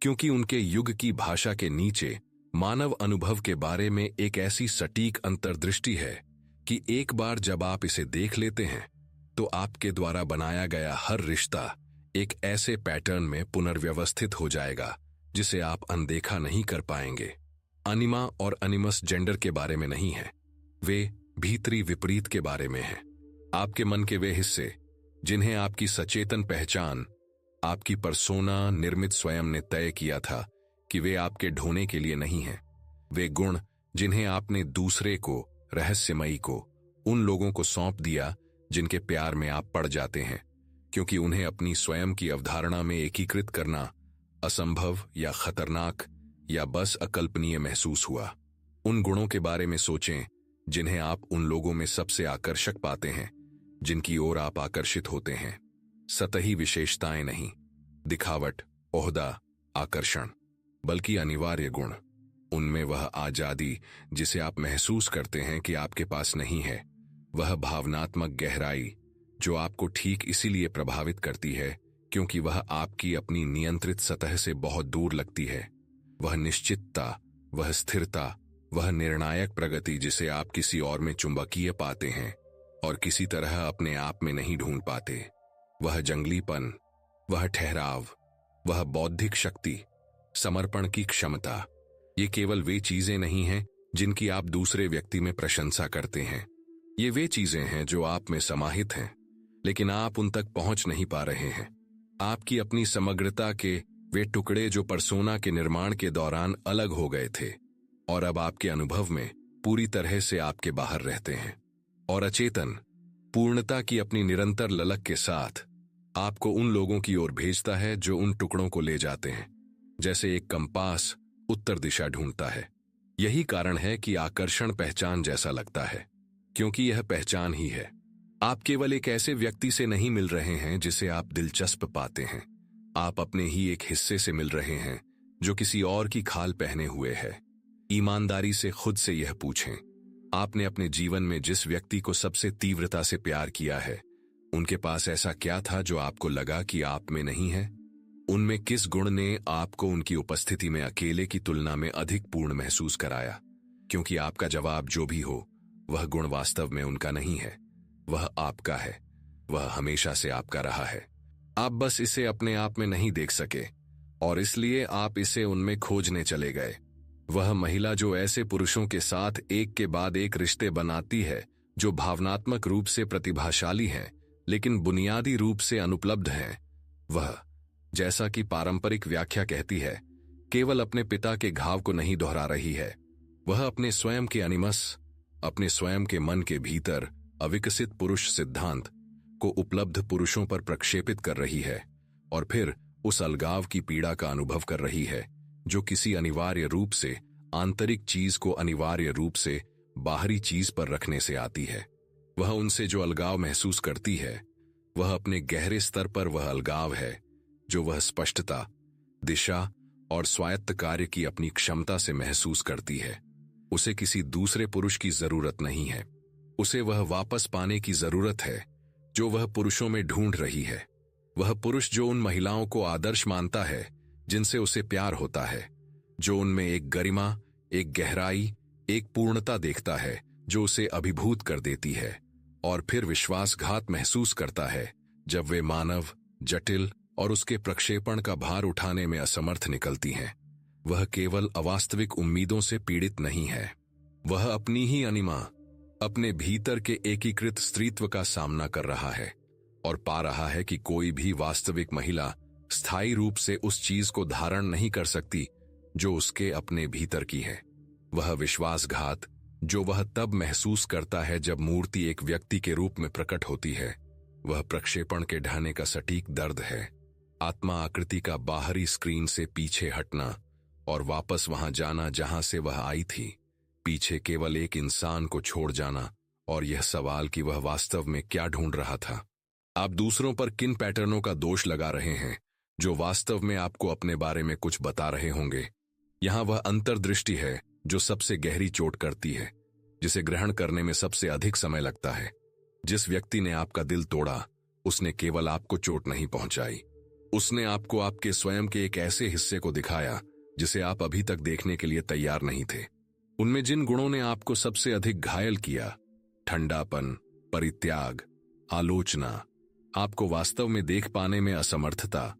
क्योंकि उनके युग की भाषा के नीचे मानव अनुभव के बारे में एक ऐसी सटीक अंतर्दृष्टि है कि एक बार जब आप इसे देख लेते हैं तो आपके द्वारा बनाया गया हर रिश्ता एक ऐसे पैटर्न में पुनर्व्यवस्थित हो जाएगा जिसे आप अनदेखा नहीं कर पाएंगे। अनिमा और अनिमस जेंडर के बारे में नहीं है, वे भीतरी विपरीत के बारे में हैं। आपके मन के वे हिस्से जिन्हें आपकी सचेतन पहचान, आपकी पर्सोना निर्मित स्वयं ने तय किया था कि वे आपके ढोने के लिए नहीं हैं। वे गुण जिन्हें आपने दूसरे को, रहस्यमयी को, उन लोगों को सौंप दिया जिनके प्यार में आप पड़ जाते हैं, क्योंकि उन्हें अपनी स्वयं की अवधारणा में एकीकृत करना असंभव या खतरनाक या बस अकल्पनीय महसूस हुआ। उन गुणों के बारे में सोचें जिन्हें आप उन लोगों में सबसे आकर्षक पाते हैं, जिनकी ओर आप आकर्षित होते हैं। सतही विशेषताएं नहीं, दिखावट, ओहदा, आकर्षण, बल्कि अनिवार्य गुण। उनमें वह आजादी जिसे आप महसूस करते हैं कि आपके पास नहीं है, वह भावनात्मक गहराई जो आपको ठीक इसीलिए प्रभावित करती है क्योंकि वह आपकी अपनी नियंत्रित सतह से बहुत दूर लगती है, वह निश्चितता, वह स्थिरता, वह निर्णायक प्रगति जिसे आप किसी और में चुंबकीय पाते हैं और किसी तरह अपने आप में नहीं ढूंढ पाते, वह जंगलीपन, वह ठहराव, वह बौद्धिक शक्ति, समर्पण की क्षमता। ये केवल वे चीजें नहीं हैं जिनकी आप दूसरे व्यक्ति में प्रशंसा करते हैं, ये वे चीजें हैं जो आप में समाहित हैं, लेकिन आप उन तक पहुंच नहीं पा रहे हैं। आपकी अपनी समग्रता के वे टुकड़े जो पर्सोना के निर्माण के दौरान अलग हो गए थे और अब आपके अनुभव में पूरी तरह से आपके बाहर रहते हैं। और अचेतन पूर्णता की अपनी निरंतर ललक के साथ आपको उन लोगों की ओर भेजता है जो उन टुकड़ों को ले जाते हैं, जैसे एक कंपास उत्तर दिशा ढूंढता है। यही कारण है कि आकर्षण पहचान जैसा लगता है, क्योंकि यह पहचान ही है। आप केवल एक ऐसे व्यक्ति से नहीं मिल रहे हैं जिसे आप दिलचस्प पाते हैं, आप अपने ही एक हिस्से से मिल रहे हैं जो किसी और की खाल पहने हुए है। ईमानदारी से खुद से यह पूछें, आपने अपने जीवन में जिस व्यक्ति को सबसे तीव्रता से प्यार किया है, उनके पास ऐसा क्या था जो आपको लगा कि आप में नहीं है? उनमें किस गुण ने आपको उनकी उपस्थिति में अकेले की तुलना में अधिक पूर्ण महसूस कराया? क्योंकि आपका जवाब जो भी हो, वह गुण वास्तव में उनका नहीं है, वह आपका है, वह हमेशा से आपका रहा है। आप बस इसे अपने आप में नहीं देख सके और इसलिए आप इसे उनमें खोजने चले गए। वह महिला जो ऐसे पुरुषों के साथ एक के बाद एक रिश्ते बनाती है जो भावनात्मक रूप से प्रतिभाशाली हैं लेकिन बुनियादी रूप से अनुपलब्ध हैं, वह, जैसा कि पारंपरिक व्याख्या कहती है, केवल अपने पिता के घाव को नहीं दोहरा रही है, वह अपने स्वयं के अनिमस, अपने स्वयं के मन के भीतर अविकसित पुरुष सिद्धांत को उपलब्ध पुरुषों पर प्रक्षेपित कर रही है और फिर उस अलगाव की पीड़ा का अनुभव कर रही है जो किसी अनिवार्य रूप से आंतरिक चीज को अनिवार्य रूप से बाहरी चीज पर रखने से आती है। वह उनसे जो अलगाव महसूस करती है, वह अपने गहरे स्तर पर वह अलगाव है जो वह स्पष्टता, दिशा और स्वायत्त कार्य की अपनी क्षमता से महसूस करती है। उसे किसी दूसरे पुरुष की जरूरत नहीं है, उसे वह वापस पाने की जरूरत है जो वह पुरुषों में ढूंढ रही है। वह पुरुष जो उन महिलाओं को आदर्श मानता है जिनसे उसे प्यार होता है, जो उनमें एक गरिमा, एक गहराई, एक पूर्णता देखता है जो उसे अभिभूत कर देती है और फिर विश्वासघात महसूस करता है जब वे मानव, जटिल और उसके प्रक्षेपण का भार उठाने में असमर्थ निकलती हैं। वह केवल अवास्तविक उम्मीदों से पीड़ित नहीं है, वह अपनी ही अनिमा, अपने भीतर के एकीकृत स्त्रीत्व का सामना कर रहा है और पा रहा है कि कोई भी वास्तविक महिला स्थायी रूप से उस चीज को धारण नहीं कर सकती जो उसके अपने भीतर की है। वह विश्वासघात जो वह तब महसूस करता है जब मूर्ति एक व्यक्ति के रूप में प्रकट होती है, वह प्रक्षेपण के ढहने का सटीक दर्द है। आत्मा आकृति का बाहरी स्क्रीन से पीछे हटना और वापस वहां जाना जहां से वह आई थी, पीछे केवल एक इंसान को छोड़ जाना, और यह सवाल कि वह वास्तव में क्या ढूंढ रहा था। आप दूसरों पर किन पैटर्नों का दोष लगा रहे हैं जो वास्तव में आपको अपने बारे में कुछ बता रहे होंगे। यहां वह अंतर्दृष्टि है जो सबसे गहरी चोट करती है, जिसे ग्रहण करने में सबसे अधिक समय लगता है। जिस व्यक्ति ने आपका दिल तोड़ा, उसने केवल आपको चोट नहीं पहुंचाई, उसने आपको आपके स्वयं के एक ऐसे हिस्से को दिखाया जिसे आप अभी तक देखने के लिए तैयार नहीं थे। उनमें जिन गुणों ने आपको सबसे अधिक घायल किया, ठंडापन, परित्याग, आलोचना, आपको वास्तव में देख पाने में असमर्थता,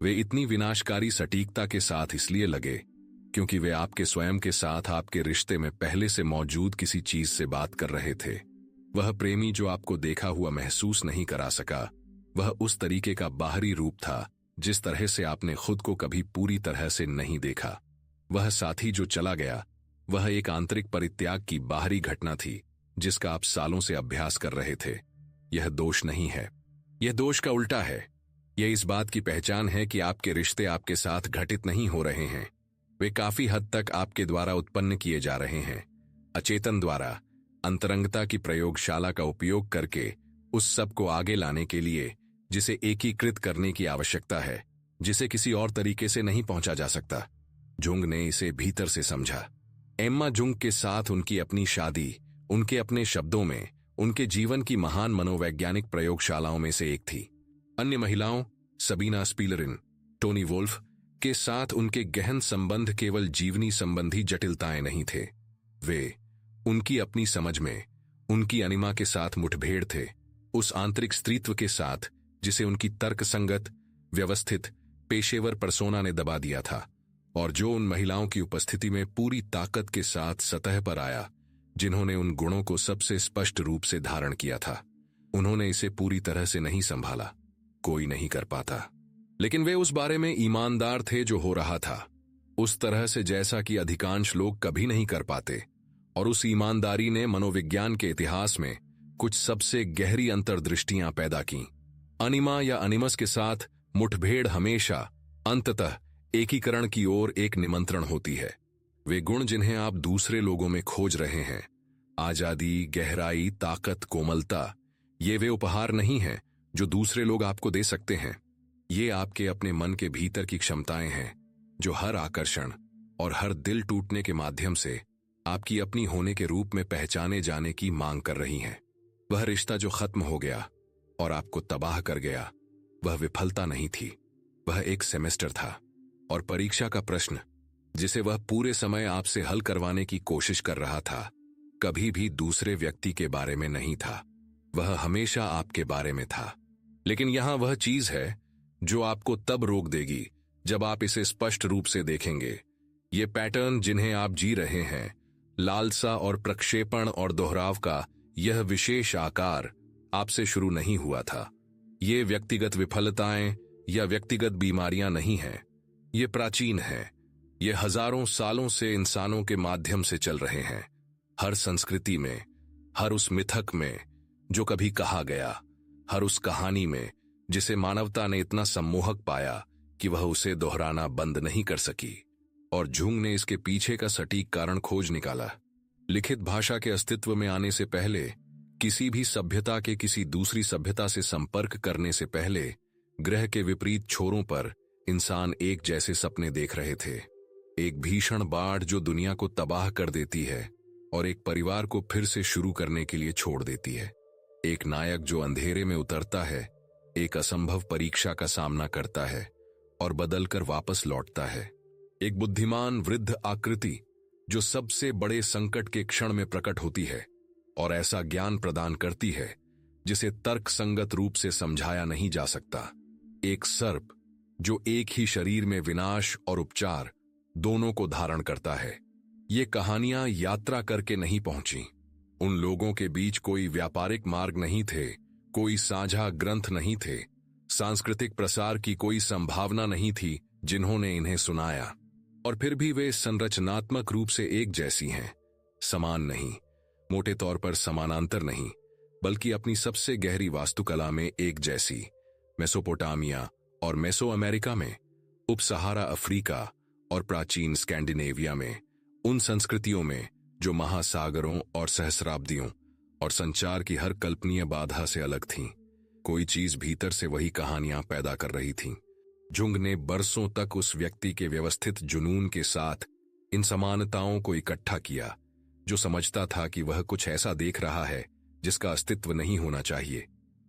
वे इतनी विनाशकारी सटीकता के साथ इसलिए लगे क्योंकि वे आपके स्वयं के साथ आपके रिश्ते में पहले से मौजूद किसी चीज से बात कर रहे थे। वह प्रेमी जो आपको देखा हुआ महसूस नहीं करा सका, वह उस तरीके का बाहरी रूप था जिस तरह से आपने खुद को कभी पूरी तरह से नहीं देखा। वह साथी जो चला गया, वह एक आंतरिक परित्याग की बाहरी घटना थी जिसका आप सालों से अभ्यास कर रहे थे। यह दोष नहीं है, यह दोष का उल्टा है। यह इस बात की पहचान है कि आपके रिश्ते आपके साथ घटित नहीं हो रहे हैं, वे काफी हद तक आपके द्वारा उत्पन्न किए जा रहे हैं, अचेतन द्वारा, अंतरंगता की प्रयोगशाला का उपयोग करके उस सब को आगे लाने के लिए जिसे एकीकृत करने की आवश्यकता है, जिसे किसी और तरीके से नहीं पहुंचा जा सकता। जुंग ने इसे भीतर से समझा। एम्मा जुंग के साथ उनकी अपनी शादी, उनके अपने शब्दों में, उनके जीवन की महान मनोवैज्ञानिक प्रयोगशालाओं में से एक थी। अन्य महिलाओं, सबीना स्पीलरिन, टोनी वोल्फ के साथ उनके गहन संबंध केवल जीवनी संबंधी जटिलताएं नहीं थे, वे उनकी अपनी समझ में, उनकी अनिमा के साथ मुठभेड़ थे, उस आंतरिक स्त्रीत्व के साथ जिसे उनकी तर्कसंगत, व्यवस्थित, पेशेवर पर्सोना ने दबा दिया था, और जो उन महिलाओं की उपस्थिति में पूरी ताकत के साथ सतह पर आया जिन्होंने उन गुणों को सबसे स्पष्ट रूप से धारण किया था। उन्होंने इसे पूरी तरह से नहीं संभाला, कोई नहीं कर पाता, लेकिन वे उस बारे में ईमानदार थे जो हो रहा था, उस तरह से जैसा कि अधिकांश लोग कभी नहीं कर पाते, और उस ईमानदारी ने मनोविज्ञान के इतिहास में कुछ सबसे गहरी अंतर्दृष्टियां पैदा की। अनिमा या अनिमस के साथ मुठभेड़ हमेशा अंततः एकीकरण की ओर एक निमंत्रण होती है। वे गुण जिन्हें आप दूसरे लोगों में खोज रहे हैं, आजादी, गहराई, ताकत, कोमलता, ये वे उपहार नहीं हैं जो दूसरे लोग आपको दे सकते हैं। ये आपके अपने मन के भीतर की क्षमताएं हैं जो हर आकर्षण और हर दिल टूटने के माध्यम से आपकी अपनी होने के रूप में पहचाने जाने की मांग कर रही हैं। वह रिश्ता जो खत्म हो गया और आपको तबाह कर गया, वह विफलता नहीं थी, वह एक सेमेस्टर था, और परीक्षा का प्रश्न जिसे वह पूरे समय आपसे हल करवाने की कोशिश कर रहा था, कभी भी दूसरे व्यक्ति के बारे में नहीं था, वह हमेशा आपके बारे में था। लेकिन यहां वह चीज है जो आपको तब रोक देगी जब आप इसे स्पष्ट रूप से देखेंगे। ये पैटर्न जिन्हें आप जी रहे हैं, लालसा और प्रक्षेपण और दोहराव का यह विशेष आकार आपसे शुरू नहीं हुआ था। ये व्यक्तिगत विफलताएं या व्यक्तिगत बीमारियां नहीं हैं, ये प्राचीन हैं। ये हजारों सालों से इंसानों के माध्यम से चल रहे हैं, हर संस्कृति में, हर उस मिथक में जो कभी कहा गया, हर उस कहानी में जिसे मानवता ने इतना सम्मोहक पाया कि वह उसे दोहराना बंद नहीं कर सकी। और जुंग ने इसके पीछे का सटीक कारण खोज निकाला। लिखित भाषा के अस्तित्व में आने से पहले, किसी भी सभ्यता के किसी दूसरी सभ्यता से संपर्क करने से पहले, ग्रह के विपरीत छोरों पर इंसान एक जैसे सपने देख रहे थे। एक भीषण बाढ़ जो दुनिया को तबाह कर देती है और एक परिवार को फिर से शुरू करने के लिए छोड़ देती है। एक नायक जो अंधेरे में उतरता है, एक असंभव परीक्षा का सामना करता है और बदलकर वापस लौटता है। एक बुद्धिमान वृद्ध आकृति जो सबसे बड़े संकट के क्षण में प्रकट होती है और ऐसा ज्ञान प्रदान करती है जिसे तर्कसंगत रूप से समझाया नहीं जा सकता। एक सर्प जो एक ही शरीर में विनाश और उपचार दोनों को धारण करता है। ये कहानियां यात्रा करके नहीं पहुंची। उन लोगों के बीच कोई व्यापारिक मार्ग नहीं थे, कोई साझा ग्रंथ नहीं थे, सांस्कृतिक प्रसार की कोई संभावना नहीं थी जिन्होंने इन्हें सुनाया। और फिर भी वे संरचनात्मक रूप से एक जैसी हैं, समान नहीं, मोटे तौर पर समानांतर नहीं, बल्कि अपनी सबसे गहरी वास्तुकला में एक जैसी। मेसोपोटामिया और मेसो अमेरिका में, उप सहारा अफ्रीका और प्राचीन स्कैंडिनेविया में, उन संस्कृतियों में जो महासागरों और सहस्राब्दियों और संचार की हर कल्पनीय बाधा से अलग थीं, कोई चीज भीतर से वही कहानियां पैदा कर रही थी। जुंग ने बरसों तक उस व्यक्ति के व्यवस्थित जुनून के साथ इन समानताओं को इकट्ठा किया, जो समझता था कि वह कुछ ऐसा देख रहा है जिसका अस्तित्व नहीं होना चाहिए,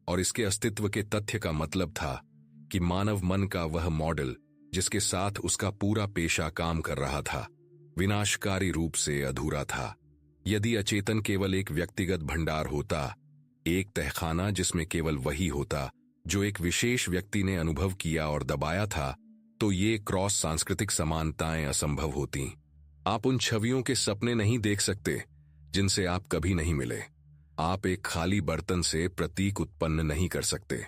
और इसके अस्तित्व के तथ्य का मतलब था कि मानव मन का वह मॉडल जिसके साथ उसका पूरा पेशा काम कर रहा था, विनाशकारी रूप से अधूरा था। यदि अचेतन केवल एक व्यक्तिगत भंडार होता, एक तहखाना जिसमें केवल वही होता जो एक विशेष व्यक्ति ने अनुभव किया और दबाया था, तो ये क्रॉस सांस्कृतिक समानताएं असंभव होती। आप उन छवियों के सपने नहीं देख सकते जिनसे आप कभी नहीं मिले। आप एक खाली बर्तन से प्रतीक उत्पन्न नहीं कर सकते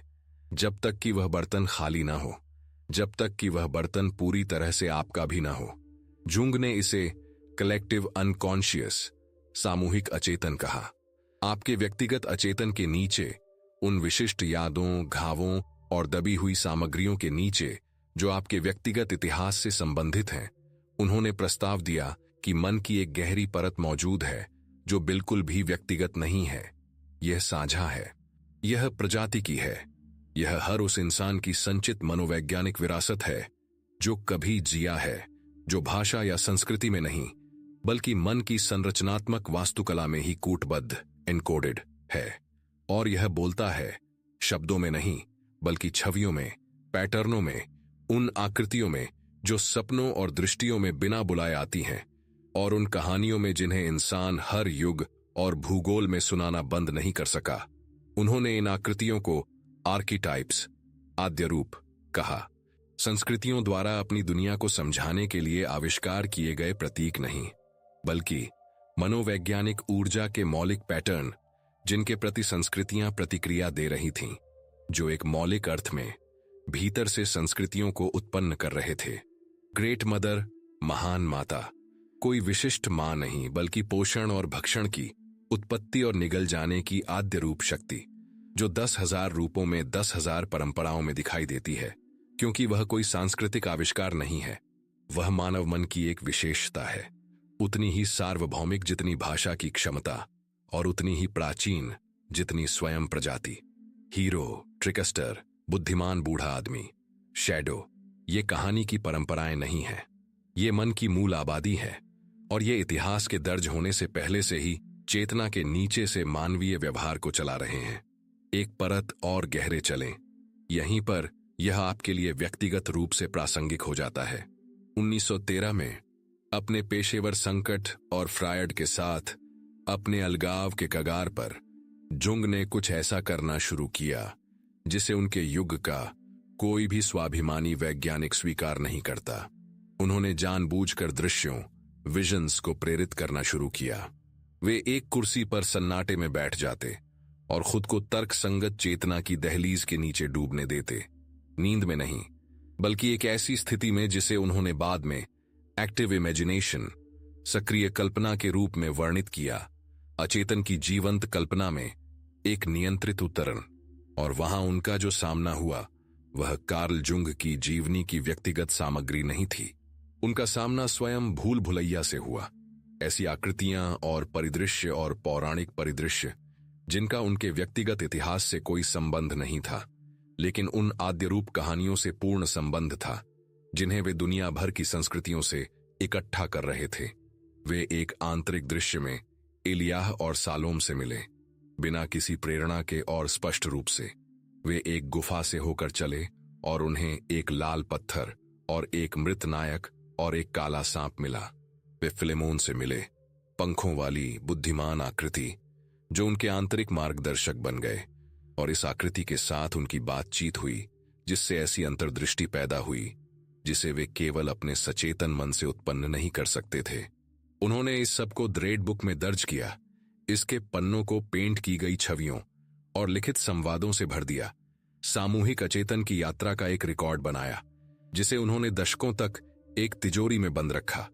जब तक कि वह बर्तन खाली ना हो, जब तक कि वह बर्तन पूरी तरह से आपका भी ना हो। जुंग ने इसे कलेक्टिव अनकॉन्शियस, सामूहिक अचेतन कहा। आपके व्यक्तिगत अचेतन के नीचे, उन विशिष्ट यादों, घावों और दबी हुई सामग्रियों के नीचे जो आपके व्यक्तिगत इतिहास से संबंधित हैं, उन्होंने प्रस्ताव दिया कि मन की एक गहरी परत मौजूद है जो बिल्कुल भी व्यक्तिगत नहीं है। यह साझा है, यह प्रजाति की है, यह हर उस इंसान की संचित मनोवैज्ञानिक विरासत है जो कभी जिया है, जो भाषा या संस्कृति में नहीं बल्कि मन की संरचनात्मक वास्तुकला में ही कूटबद्ध, एनकोडेड है। और यह बोलता है, शब्दों में नहीं बल्कि छवियों में, पैटर्नों में, उन आकृतियों में जो सपनों और दृष्टियों में बिना बुलाए आती हैं, और उन कहानियों में जिन्हें इंसान हर युग और भूगोल में सुनाना बंद नहीं कर सका। उन्होंने इन आकृतियों को आर्कीटाइप्स, आद्य रूप कहा, संस्कृतियों द्वारा अपनी दुनिया को समझाने के लिए आविष्कार किए गए प्रतीक नहीं, बल्कि मनोवैज्ञानिक ऊर्जा के मौलिक पैटर्न जिनके प्रति संस्कृतियां प्रतिक्रिया दे रही थीं, जो एक मौलिक अर्थ में भीतर से संस्कृतियों को उत्पन्न कर रहे थे। ग्रेट मदर, महान माता, कोई विशिष्ट मां नहीं बल्कि पोषण और भक्षण की, उत्पत्ति और निगल जाने की आद्य रूप शक्ति, जो 10,000 रूपों में 10,000 परंपराओं में दिखाई देती है। क्योंकि वह कोई सांस्कृतिक आविष्कार नहीं है, वह मानव मन की एक विशेषता है, उतनी ही सार्वभौमिक जितनी भाषा की क्षमता, और उतनी ही प्राचीन जितनी स्वयं प्रजाति। हीरो, ट्रिकस्टर, बुद्धिमान बूढ़ा आदमी, शैडो, ये कहानी की परंपराएं नहीं हैं, ये मन की मूल आबादी है, और ये इतिहास के दर्ज होने से पहले से ही चेतना के नीचे से मानवीय व्यवहार को चला रहे हैं। एक परत और गहरे चलें, यहीं पर यह आपके लिए व्यक्तिगत रूप से प्रासंगिक हो जाता है। 1913 में अपने पेशेवर संकट और फ्रायड के साथ अपने अलगाव के कगार पर जुंग ने कुछ ऐसा करना शुरू किया जिसे उनके युग का कोई भी स्वाभिमानी वैज्ञानिक स्वीकार नहीं करता। उन्होंने जानबूझकर दृश्यों, विजन्स को प्रेरित करना शुरू किया। वे एक कुर्सी पर सन्नाटे में बैठ जाते और खुद को तर्कसंगत चेतना की दहलीज के नीचे डूबने देते, नींद में नहीं बल्कि एक ऐसी स्थिति में जिसे उन्होंने बाद में एक्टिव इमेजिनेशन, सक्रिय कल्पना के रूप में वर्णित किया, अचेतन की जीवंत कल्पना में एक नियंत्रित उतरण। और वहां उनका जो सामना हुआ वह कार्ल जुंग की जीवनी की व्यक्तिगत सामग्री नहीं थी, उनका सामना स्वयं भूल भुलैया से हुआ। ऐसी आकृतियां और परिदृश्य और पौराणिक परिदृश्य जिनका उनके व्यक्तिगत इतिहास से कोई संबंध नहीं था, लेकिन उन आद्यरूप कहानियों से पूर्ण संबंध था जिन्हें वे दुनिया भर की संस्कृतियों से इकट्ठा कर रहे थे। वे एक आंतरिक दृश्य में इलियाह और सालोम से मिले, बिना किसी प्रेरणा के और स्पष्ट रूप से। वे एक गुफा से होकर चले और उन्हें एक लाल पत्थर और एक मृत नायक और एक काला सांप मिला। वे फिलेमोन से मिले, पंखों वाली बुद्धिमान आकृति जो उनके आंतरिक मार्गदर्शक बन गए, और इस आकृति के साथ उनकी बातचीत हुई जिससे ऐसी अंतर्दृष्टि पैदा हुई जिसे वे केवल अपने सचेतन मन से उत्पन्न नहीं कर सकते थे। उन्होंने इस सब को रेड बुक में दर्ज किया, इसके पन्नों को पेंट की गई छवियों और लिखित संवादों से भर दिया, सामूहिक अचेतन की यात्रा का एक रिकॉर्ड बनाया जिसे उन्होंने दशकों तक एक तिजोरी में बंद रखा,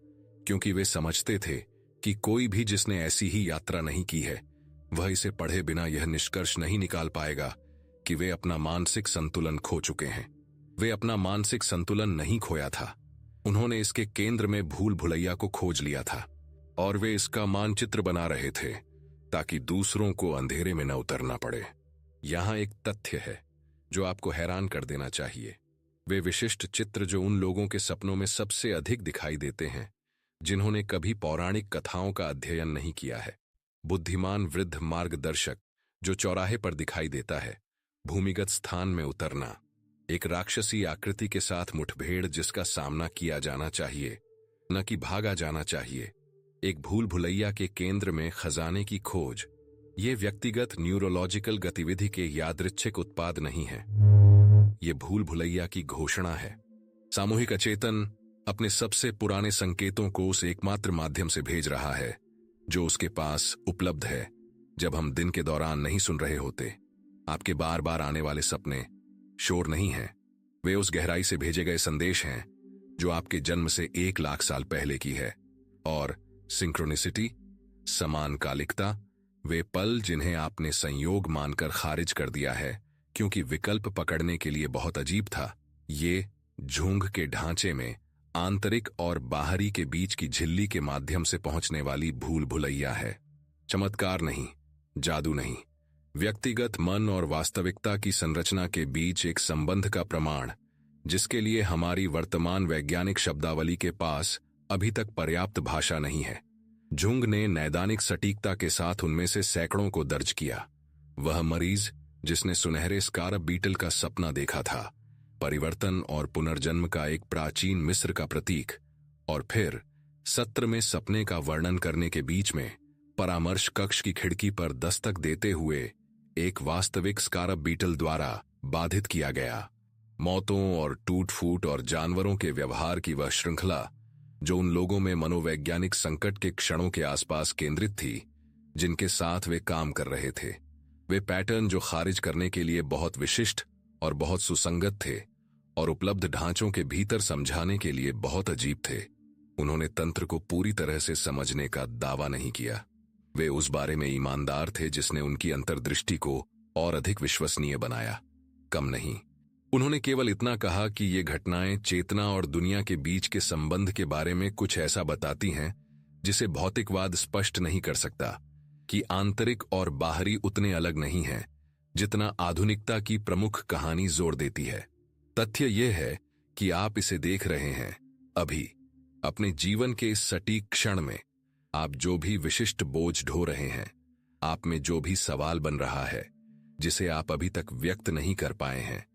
क्योंकि वे समझते थे कि कोई भी जिसने ऐसी ही यात्रा नहीं की है वह इसे पढ़े बिना यह निष्कर्ष नहीं निकाल पाएगा कि वे अपना मानसिक संतुलन खो चुके हैं। वे अपना मानसिक संतुलन नहीं खोया था, उन्होंने इसके केंद्र में भूल भुलैया को खोज लिया था और वे इसका मानचित्र बना रहे थे ताकि दूसरों को अंधेरे में न उतरना पड़े। यहां एक तथ्य है जो आपको हैरान कर देना चाहिए। वे विशिष्ट चित्र जो उन लोगों के सपनों में सबसे अधिक दिखाई देते हैं जिन्होंने कभी पौराणिक कथाओं का अध्ययन नहीं किया है। बुद्धिमान वृद्ध मार्गदर्शक जो चौराहे पर दिखाई देता है, भूमिगत स्थान में उतरना, एक राक्षसी आकृति के साथ मुठभेड़ जिसका सामना किया जाना चाहिए न कि भागा जाना चाहिए, एक भूल भुलैया के केंद्र में खजाने की खोज, ये व्यक्तिगत न्यूरोलॉजिकल गतिविधि के यादृच्छिक उत्पाद नहीं है, ये भूल भुलैया की घोषणा है। सामूहिक अचेतन अपने सबसे पुराने संकेतों को उस एकमात्र माध्यम से भेज रहा है जो उसके पास उपलब्ध है जब हम दिन के दौरान नहीं सुन रहे होते। आपके बार बार आने वाले सपने शोर नहीं हैं, वे उस गहराई से भेजे गए संदेश हैं जो आपके जन्म से 1,00,000 साल पहले की है। और सिंक्रोनिसिटी, समानकालिकता, वे पल जिन्हें आपने संयोग मानकर खारिज कर दिया है क्योंकि विकल्प पकड़ने के लिए बहुत अजीब था, ये झुंग के ढांचे में आंतरिक और बाहरी के बीच की झिल्ली के माध्यम से पहुंचने वाली भूल भुलैया है। चमत्कार नहीं, जादू नहीं, व्यक्तिगत मन और वास्तविकता की संरचना के बीच एक संबंध का प्रमाण जिसके लिए हमारी वर्तमान वैज्ञानिक शब्दावली के पास अभी तक पर्याप्त भाषा नहीं है। झुंग ने नैदानिक सटीकता के साथ उनमें से सैकड़ों को दर्ज किया। वह मरीज जिसने सुनहरे स्कारब बीटल का सपना देखा था, परिवर्तन और पुनर्जन्म का एक प्राचीन मिस्र का प्रतीक, और फिर सत्र में सपने का वर्णन करने के बीच में परामर्श कक्ष की खिड़की पर दस्तक देते हुए एक वास्तविक स्कारब बीटल द्वारा बाधित किया गया। मौतों और टूट फूट और जानवरों के व्यवहार की वह श्रृंखला जो उन लोगों में मनोवैज्ञानिक संकट के क्षणों के आसपास केंद्रित थी जिनके साथ वे काम कर रहे थे। वे पैटर्न जो खारिज करने के लिए बहुत विशिष्ट और बहुत सुसंगत थे और उपलब्ध ढांचों के भीतर समझाने के लिए बहुत अजीब थे। उन्होंने तंत्र को पूरी तरह से समझने का दावा नहीं किया, वे उस बारे में ईमानदार थे जिसने उनकी अंतर्दृष्टि को और अधिक विश्वसनीय बनाया, कम नहीं। उन्होंने केवल इतना कहा कि ये घटनाएं चेतना और दुनिया के बीच के संबंध के बारे में कुछ ऐसा बताती हैं जिसे भौतिकवाद स्पष्ट नहीं कर सकता, कि आंतरिक और बाहरी उतने अलग नहीं हैं जितना आधुनिकता की प्रमुख कहानी जोर देती है। तथ्य यह है कि आप इसे देख रहे हैं अभी, अपने जीवन के इस सटीक क्षण में। आप जो भी विशिष्ट बोझ ढो रहे हैं, आप में जो भी सवाल बन रहा है जिसे आप अभी तक व्यक्त नहीं कर पाए हैं,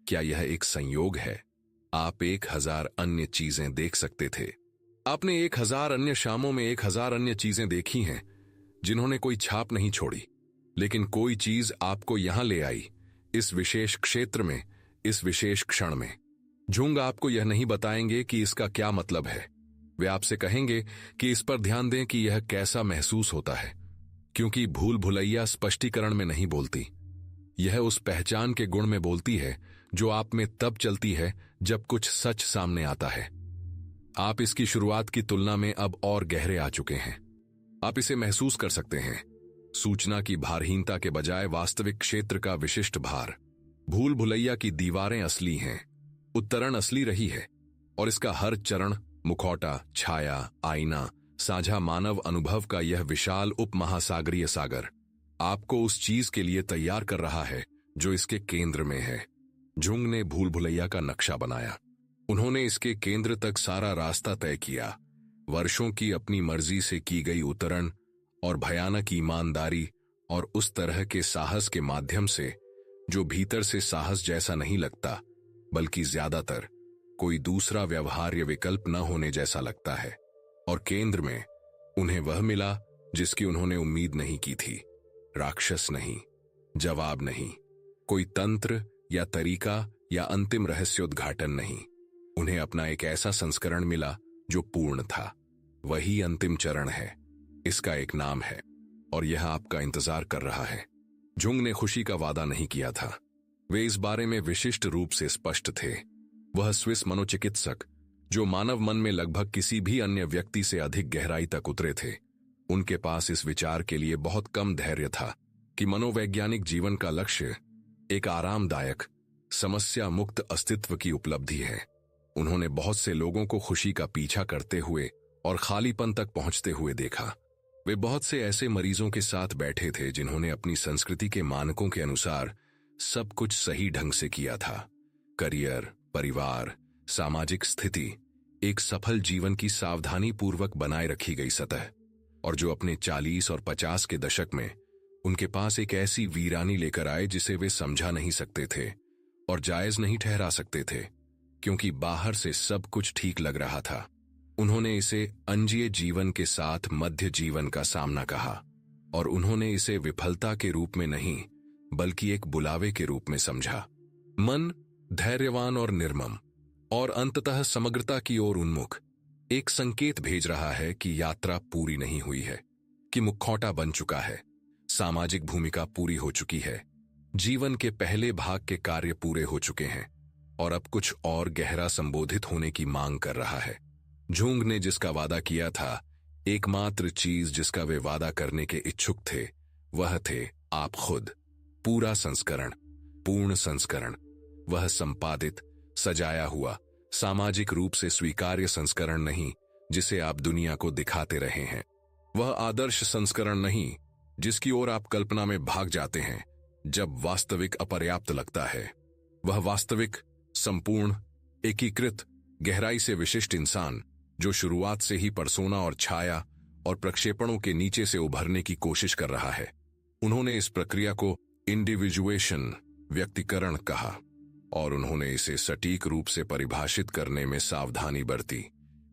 क्या यह एक संयोग है? आप 1,000 अन्य चीजें देख सकते थे। आपने 1,000 अन्य शामों में 1,000 अन्य चीजें देखी हैं जिन्होंने कोई छाप नहीं छोड़ी, लेकिन कोई चीज आपको यहां ले आई, इस विशेष क्षेत्र में, इस विशेष क्षण में। झुंग आपको यह नहीं बताएंगे कि इसका क्या मतलब है। वे आपसे कहेंगे कि इस पर ध्यान दें कि यह कैसा महसूस होता है, क्योंकि भूल भुलैया स्पष्टीकरण में नहीं बोलती, यह उस पहचान के गुण में बोलती है जो आप में तब चलती है जब कुछ सच सामने आता है। आप इसकी शुरुआत की तुलना में अब और गहरे आ चुके हैं। आप इसे महसूस कर सकते हैं, सूचना की भारहीनता के बजाय वास्तविक क्षेत्र का विशिष्ट भार। भूल भुलैया की दीवारें असली हैं, उत्तरण असली रही है, और इसका हर चरण, मुखौटा, छाया, आईना, साझा मानव अनुभव का यह विशाल उपमहासागरीय सागर आपको उस चीज के लिए तैयार कर रहा है जो इसके केंद्र में है। झुंग ने भूल भुलैया का नक्शा बनाया। उन्होंने इसके केंद्र तक सारा रास्ता तय किया, वर्षों की अपनी मर्जी से की गई उतरण और भयानक ईमानदारी और उस तरह के साहस के माध्यम से जो भीतर से साहस जैसा नहीं लगता, बल्कि ज्यादातर कोई दूसरा व्यवहार्य विकल्प न होने जैसा लगता है। और केंद्र में उन्हें वह मिला जिसकी उन्होंने उम्मीद नहीं की थी। राक्षस नहीं, जवाब नहीं, कोई तंत्र या तरीका या अंतिम रहस्योद्घाटन नहीं। उन्हें अपना एक ऐसा संस्करण मिला जो पूर्ण था। वही अंतिम चरण है, इसका एक नाम है, और यह आपका इंतजार कर रहा है। झुंग ने खुशी का वादा नहीं किया था, वे इस बारे में विशिष्ट रूप से स्पष्ट थे। वह स्विस मनोचिकित्सक जो मानव मन में लगभग किसी भी अन्य व्यक्ति से अधिक गहराई तक उतरे थे। उनके पास इस विचार के लिए बहुत कम धैर्य था कि मनोवैज्ञानिक जीवन का लक्ष्य एक आरामदायक, समस्या मुक्त अस्तित्व की उपलब्धि है। उन्होंने बहुत से लोगों को खुशी का पीछा करते हुए और खालीपन तक पहुंचते हुए देखा। वे बहुत से ऐसे मरीजों के साथ बैठे थे जिन्होंने अपनी संस्कृति के मानकों के अनुसार सब कुछ सही ढंग से किया था। करियर, परिवार, सामाजिक स्थिति, एक सफल जीवन की सावधानी पूर्वक बनाए रखी गई सतह, और जो अपने 40 और 50 के दशक में उनके पास एक ऐसी वीरानी लेकर आए जिसे वे समझा नहीं सकते थे और जायज नहीं ठहरा सकते थे, क्योंकि बाहर से सब कुछ ठीक लग रहा था। उन्होंने इसे अंजीय जीवन के साथ मध्य जीवन का सामना कहा, और उन्होंने इसे विफलता के रूप में नहीं बल्कि एक बुलावे के रूप में समझा। मन धैर्यवान और निर्मम और अंततः समग्रता की ओर उन्मुख एक संकेत भेज रहा है कि यात्रा पूरी नहीं हुई है, कि मुखौटा बन चुका है, सामाजिक भूमिका पूरी हो चुकी है, जीवन के पहले भाग के कार्य पूरे हो चुके हैं और अब कुछ और गहरा संबोधित होने की मांग कर रहा है। जुंग ने जिसका वादा किया था, एकमात्र चीज जिसका वे वादा करने के इच्छुक थे, वह थे आप खुद। पूरा संस्करण, पूर्ण संस्करण, वह संपादित, सजाया हुआ, सामाजिक रूप से स्वीकार्य संस्करण नहीं जिसे आप दुनिया को दिखाते रहे हैं। वह आदर्श संस्करण नहीं जिसकी ओर आप कल्पना में भाग जाते हैं जब वास्तविक अपर्याप्त लगता है। वह वास्तविक, संपूर्ण, एकीकृत, गहराई से विशिष्ट इंसान जो शुरुआत से ही पर्सोना और छाया और प्रक्षेपणों के नीचे से उभरने की कोशिश कर रहा है। उन्होंने इस प्रक्रिया को इंडिविजुएशन, व्यक्तिकरण कहा, और उन्होंने इसे सटीक रूप से परिभाषित करने में सावधानी बरती,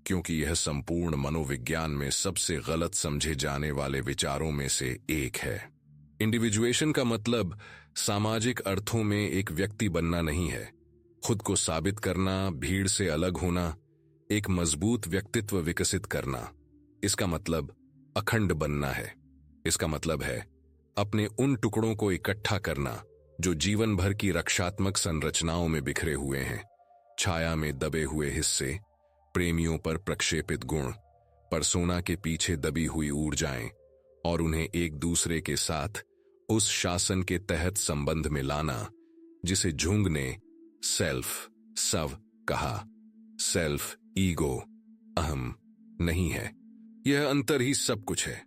क्योंकि यह संपूर्ण मनोविज्ञान में सबसे गलत समझे जाने वाले विचारों में से एक है। इंडिविजुएशन का मतलब सामाजिक अर्थों में एक व्यक्ति बनना नहीं है। खुद को साबित करना, भीड़ से अलग होना, एक मजबूत व्यक्तित्व विकसित करना, इसका मतलब अखंड बनना है। इसका मतलब है अपने उन टुकड़ों को इकट्ठा करना जो जीवन भर की रक्षात्मक संरचनाओं में बिखरे हुए हैं, छाया में दबे हुए हिस्से, प्रेमियों पर प्रक्षेपित गुण, पर्सोना के पीछे दबी हुई ऊर्जाएं, और उन्हें एक दूसरे के साथ उस शासन के तहत संबंध में लाना जिसे जुंग ने सेल्फ, स्व कहा। सेल्फ, ईगो, अहम नहीं है, यह अंतर ही सब कुछ है।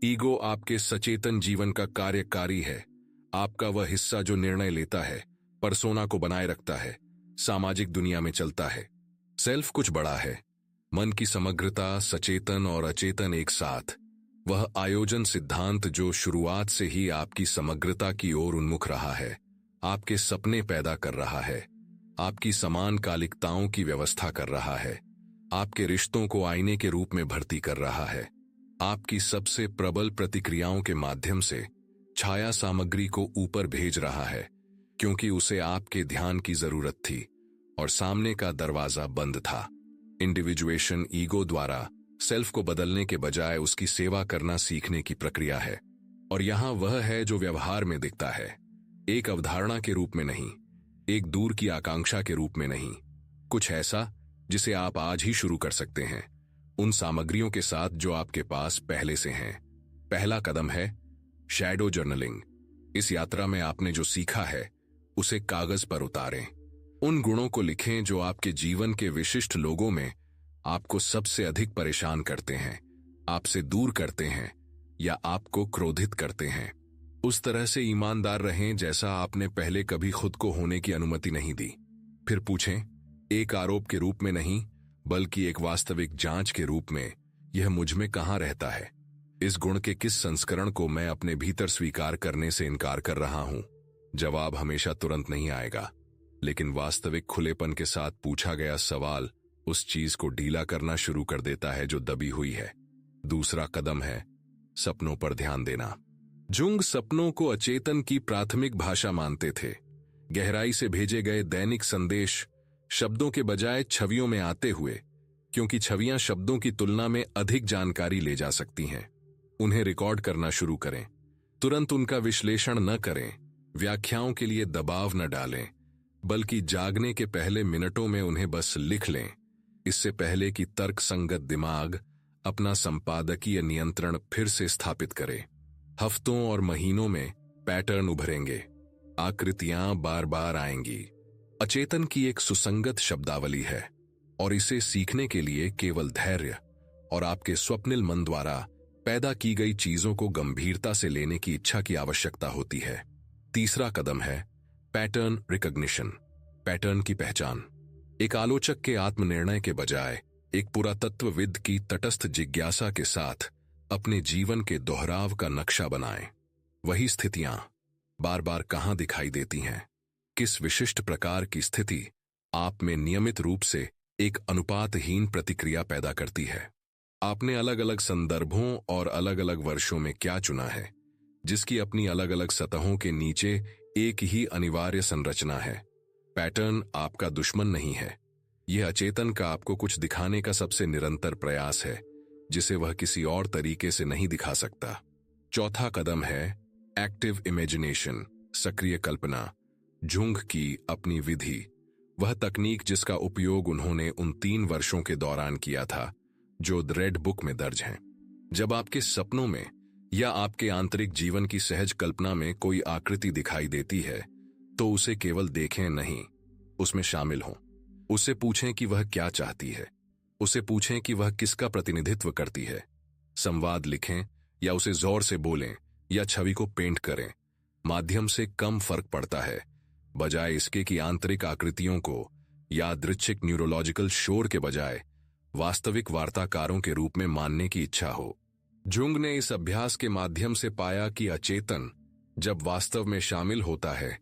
ईगो आपके सचेतन जीवन का कार्यकारी है, आपका वह हिस्सा जो निर्णय लेता है, पर्सोना को बनाए रखता है, सामाजिक दुनिया में चलता है। सेल्फ कुछ बड़ा है, मन की समग्रता, सचेतन और अचेतन एक साथ। वह आयोजन सिद्धांत जो शुरुआत से ही आपकी समग्रता की ओर उन्मुख रहा है, आपके सपने पैदा कर रहा है, आपकी समान कालिकताओं की व्यवस्था कर रहा है, आपके रिश्तों को आईने के रूप में भर्ती कर रहा है, आपकी सबसे प्रबल प्रतिक्रियाओं के माध्यम से छाया सामग्री को ऊपर भेज रहा है, क्योंकि उसे आपके ध्यान की जरूरत थी और सामने का दरवाजा बंद था। इंडिविजुएशन ईगो द्वारा सेल्फ को बदलने के बजाय उसकी सेवा करना सीखने की प्रक्रिया है, और यहां वह है जो व्यवहार में दिखता है, एक अवधारणा के रूप में नहीं, एक दूर की आकांक्षा के रूप में नहीं, कुछ ऐसा जिसे आप आज ही शुरू कर सकते हैं उन सामग्रियों के साथ जो आपके पास पहले से हैं। पहला कदम है शैडो जर्नलिंग। इस यात्रा में आपने जो सीखा है उसे कागज पर उतारें। उन गुणों को लिखें जो आपके जीवन के विशिष्ट लोगों में आपको सबसे अधिक परेशान करते हैं, आपसे दूर करते हैं या आपको क्रोधित करते हैं। उस तरह से ईमानदार रहें जैसा आपने पहले कभी खुद को होने की अनुमति नहीं दी। फिर पूछें, एक आरोप के रूप में नहीं बल्कि एक वास्तविक जांच के रूप में, यह मुझ में कहां रहता है? इस गुण के किस संस्करण को मैं अपने भीतर स्वीकार करने से इनकार कर रहा हूं? जवाब हमेशा तुरंत नहीं आएगा, लेकिन वास्तविक खुलेपन के साथ पूछा गया सवाल उस चीज को ढीला करना शुरू कर देता है जो दबी हुई है। दूसरा कदम है सपनों पर ध्यान देना। जुंग सपनों को अचेतन की प्राथमिक भाषा मानते थे। गहराई से भेजे गए दैनिक संदेश शब्दों के बजाय छवियों में आते हुए, क्योंकि छवियां शब्दों की तुलना में अधिक जानकारी ले जा सकती हैं। उन्हें रिकॉर्ड करना शुरू करें, तुरंत उनका विश्लेषण न करें, व्याख्याओं के लिए दबाव न डालें, बल्कि जागने के पहले मिनटों में उन्हें बस लिख लें। इससे पहले कि तर्क संगत दिमाग अपना संपादकीय नियंत्रण फिर से स्थापित करे। हफ्तों और महीनों में पैटर्न उभरेंगे, आकृतियां बार बार आएंगी। अचेतन की एक सुसंगत शब्दावली है और इसे सीखने के लिए केवल धैर्य और आपके स्वप्निल मन द्वारा पैदा की गई चीजों को गंभीरता से लेने की इच्छा की आवश्यकता होती है। तीसरा कदम है पैटर्न रिकॉग्निशन, पैटर्न की पहचान। एक आलोचक के आत्मनिर्णय के बजाय एक पुरातत्वविद की तटस्थ जिज्ञासा के साथ अपने जीवन के दोहराव का नक्शा बनाएं। वही स्थितियां बार बार कहां दिखाई देती हैं? किस विशिष्ट प्रकार की स्थिति आप में नियमित रूप से एक अनुपातहीन प्रतिक्रिया पैदा करती है? आपने अलग अलग संदर्भों और अलग अलग वर्षों में क्या चुना है, जिसकी अपनी अलग अलग सतहों के नीचे एक ही अनिवार्य संरचना है? पैटर्न आपका दुश्मन नहीं है, यह अचेतन का आपको कुछ दिखाने का सबसे निरंतर प्रयास है, जिसे वह किसी और तरीके से नहीं दिखा सकता। चौथा कदम है एक्टिव इमेजिनेशन, सक्रिय कल्पना। जुंग की अपनी विधि, वह तकनीक जिसका उपयोग उन्होंने उन 3 वर्षों के दौरान किया था जो द रेड बुक में दर्ज हैं। जब आपके सपनों में या आपके आंतरिक जीवन की सहज कल्पना में कोई आकृति दिखाई देती है, तो उसे केवल देखें नहीं, उसमें शामिल हों। उससे पूछें कि वह क्या चाहती है, उसे पूछें कि वह किसका प्रतिनिधित्व करती है। संवाद लिखें या उसे जोर से बोलें या छवि को पेंट करें, माध्यम से कम फर्क पड़ता है, बजाय इसके कि आंतरिक आकृतियों को यादृच्छिक न्यूरोलॉजिकल शोर के बजाय वास्तविक वार्ताकारों के रूप में मानने की इच्छा हो। जुंग ने इस अभ्यास के माध्यम से पाया कि अचेतन जब वास्तव में शामिल होता है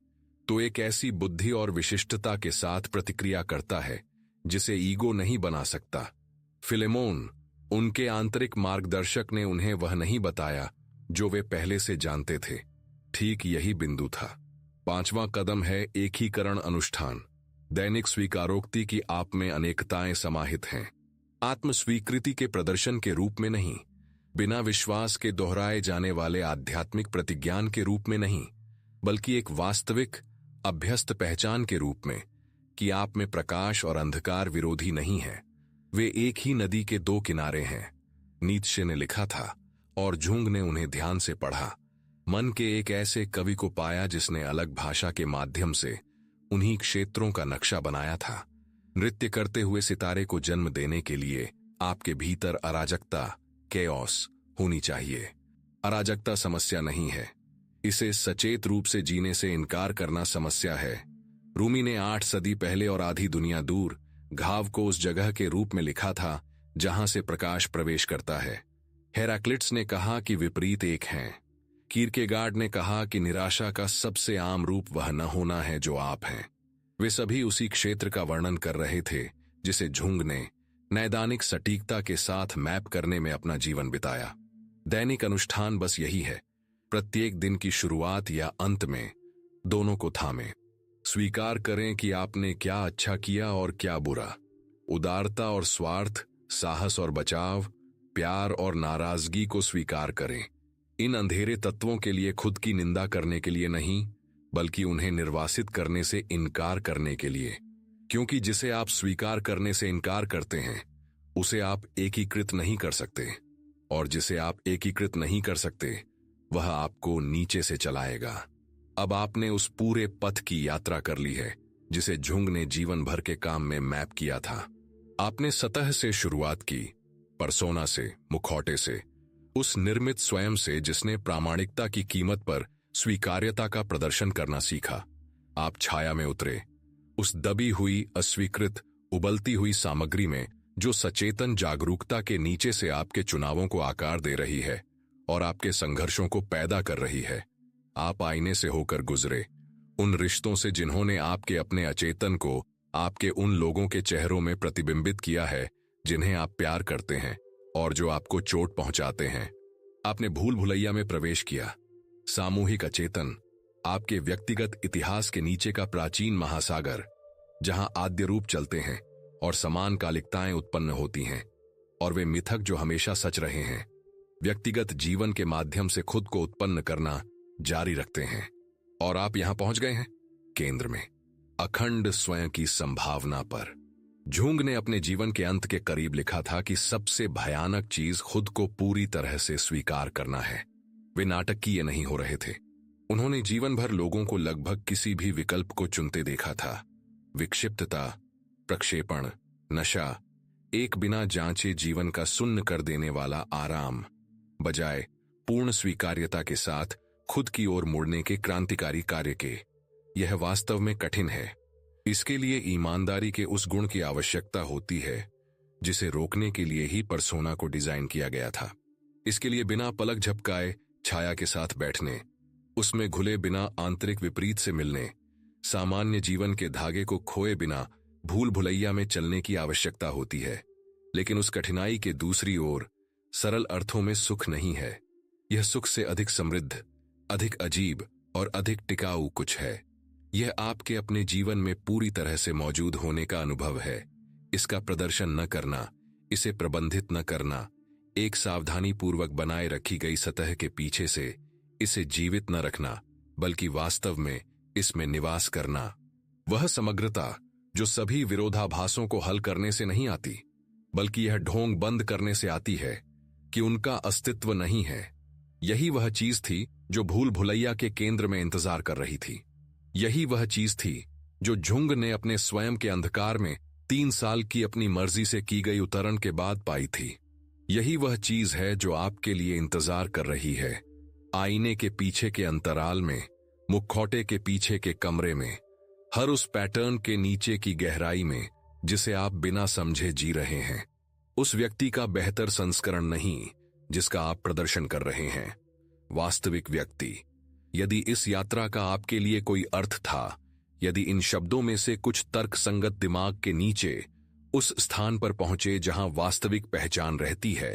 तो एक ऐसी बुद्धि और विशिष्टता के साथ प्रतिक्रिया करता है जिसे ईगो नहीं बना सकता। फिलेमोन, उनके आंतरिक मार्गदर्शक, ने उन्हें वह नहीं बताया जो वे पहले से जानते थे। ठीक यही बिंदु था। 5वां कदम है एकीकरण अनुष्ठान। दैनिक स्वीकारोक्ति की आप में अनेकताएं समाहित हैं। आत्मस्वीकृति के प्रदर्शन के रूप में नहीं, बिना विश्वास के दोहराए जाने वाले आध्यात्मिक प्रतिज्ञान के रूप में नहीं, बल्कि एक वास्तविक अभ्यस्त पहचान के रूप में कि आप में प्रकाश और अंधकार विरोधी नहीं है, वे एक ही नदी के 2 किनारे हैं। नीत्शे ने लिखा था और जुंग ने उन्हें ध्यान से पढ़ा। मन के एक ऐसे कवि को पाया जिसने अलग भाषा के माध्यम से उन्हीं क्षेत्रों का नक्शा बनाया था। नृत्य करते हुए सितारे को जन्म देने के लिए आपके भीतर अराजकता, केओस होनी चाहिए। अराजकता समस्या नहीं है, इसे सचेत रूप से जीने से इनकार करना समस्या है। रूमी ने 8 सदी पहले और आधी दुनिया दूर घाव को उस जगह के रूप में लिखा था जहां से प्रकाश प्रवेश करता है। हेराक्लिट्स ने कहा कि विपरीत एक हैं। कीरकेगार्ड ने कहा कि निराशा का सबसे आम रूप वह न होना है जो आप हैं। वे सभी उसी क्षेत्र का वर्णन कर रहे थे जिसे जुंग ने नैदानिक सटीकता के साथ मैप करने में अपना जीवन बिताया। दैनिक अनुष्ठान बस यही है, प्रत्येक दिन की शुरुआत या अंत में दोनों को थामें। स्वीकार करें कि आपने क्या अच्छा किया और क्या बुरा। उदारता और स्वार्थ, साहस और बचाव, प्यार और नाराजगी को स्वीकार करें। इन अंधेरे तत्वों के लिए खुद की निंदा करने के लिए नहीं, बल्कि उन्हें निर्वासित करने से इनकार करने के लिए। क्योंकि जिसे आप स्वीकार करने से इनकार करते हैं उसे आप एकीकृत नहीं कर सकते, और जिसे आप एकीकृत नहीं कर सकते वह आपको नीचे से चलाएगा। अब आपने उस पूरे पथ की यात्रा कर ली है जिसे जुंग ने जीवन भर के काम में मैप किया था। आपने सतह से शुरुआत की, परसोना से, मुखौटे से, उस निर्मित स्वयं से जिसने प्रामाणिकता की कीमत पर स्वीकार्यता का प्रदर्शन करना सीखा। आप छाया में उतरे, उस दबी हुई, अस्वीकृत, उबलती हुई सामग्री में जो सचेतन जागरूकता के नीचे से आपके चुनावों को आकार दे रही है और आपके संघर्षों को पैदा कर रही है। आप आईने से होकर गुजरे, उन रिश्तों से जिन्होंने आपके अपने अचेतन को आपके उन लोगों के चेहरों में प्रतिबिंबित किया है जिन्हें आप प्यार करते हैं और जो आपको चोट पहुंचाते हैं। आपने भूल भुलैया में प्रवेश किया। सामूहिक अचेतन, आपके व्यक्तिगत इतिहास के नीचे का प्राचीन महासागर, जहां आद्य रूप चलते हैं और समान कालिकताएं उत्पन्न होती हैं, और वे मिथक जो हमेशा सच रहे हैं, व्यक्तिगत जीवन के माध्यम से खुद को उत्पन्न करना जारी रखते हैं। और आप यहां पहुंच गए हैं, केंद्र में, अखंड स्वयं की संभावना पर। जुंग ने अपने जीवन के अंत के करीब लिखा था कि सबसे भयानक चीज खुद को पूरी तरह से स्वीकार करना है। वे नाटकीय नहीं हो रहे थे। उन्होंने जीवन भर लोगों को लगभग किसी भी विकल्प को चुनते देखा था। विक्षिप्तता, प्रक्षेपण, नशा, एक बिना जांचे जीवन का सुन्न कर देने वाला आराम, बजाय पूर्ण स्वीकार्यता के साथ खुद की ओर मुड़ने के क्रांतिकारी कार्य के। यह वास्तव में कठिन है। इसके लिए ईमानदारी के उस गुण की आवश्यकता होती है जिसे रोकने के लिए ही पर्सोना को डिजाइन किया गया था। इसके लिए बिना पलक झपकाए छाया के साथ बैठने, उसमें घुले बिना आंतरिक विपरीत से मिलने, सामान्य जीवन के धागे को खोए बिना भूल भुलैया में चलने की आवश्यकता होती है। लेकिन उस कठिनाई के दूसरी ओर सरल अर्थों में सुख नहीं है। यह सुख से अधिक समृद्ध, अधिक अजीब और अधिक टिकाऊ कुछ है। यह आपके अपने जीवन में पूरी तरह से मौजूद होने का अनुभव है। इसका प्रदर्शन न करना, इसे प्रबंधित न करना, एक सावधानीपूर्वक बनाए रखी गई सतह के पीछे से इसे जीवित न रखना, बल्कि वास्तव में इसमें निवास करना। वह समग्रता जो सभी विरोधाभासों को हल करने से नहीं आती, बल्कि यह ढोंग बंद करने से आती है कि उनका अस्तित्व नहीं है। यही वह चीज थी जो भूल भुलैया के केंद्र में इंतजार कर रही थी। यही वह चीज थी जो जुंग ने अपने स्वयं के अंधकार में 3 साल की अपनी मर्जी से की गई उतरण के बाद पाई थी। यही वह चीज है जो आपके लिए इंतजार कर रही है, आईने के पीछे के अंतराल में, मुखौटे के पीछे के कमरे में, हर उस पैटर्न के नीचे की गहराई में जिसे आप बिना समझे जी रहे हैं। उस व्यक्ति का बेहतर संस्करण नहीं जिसका आप प्रदर्शन कर रहे हैं, वास्तविक व्यक्ति। यदि इस यात्रा का आपके लिए कोई अर्थ था, यदि इन शब्दों में से कुछ तर्क संगत दिमाग के नीचे उस स्थान पर पहुंचे जहां वास्तविक पहचान रहती है,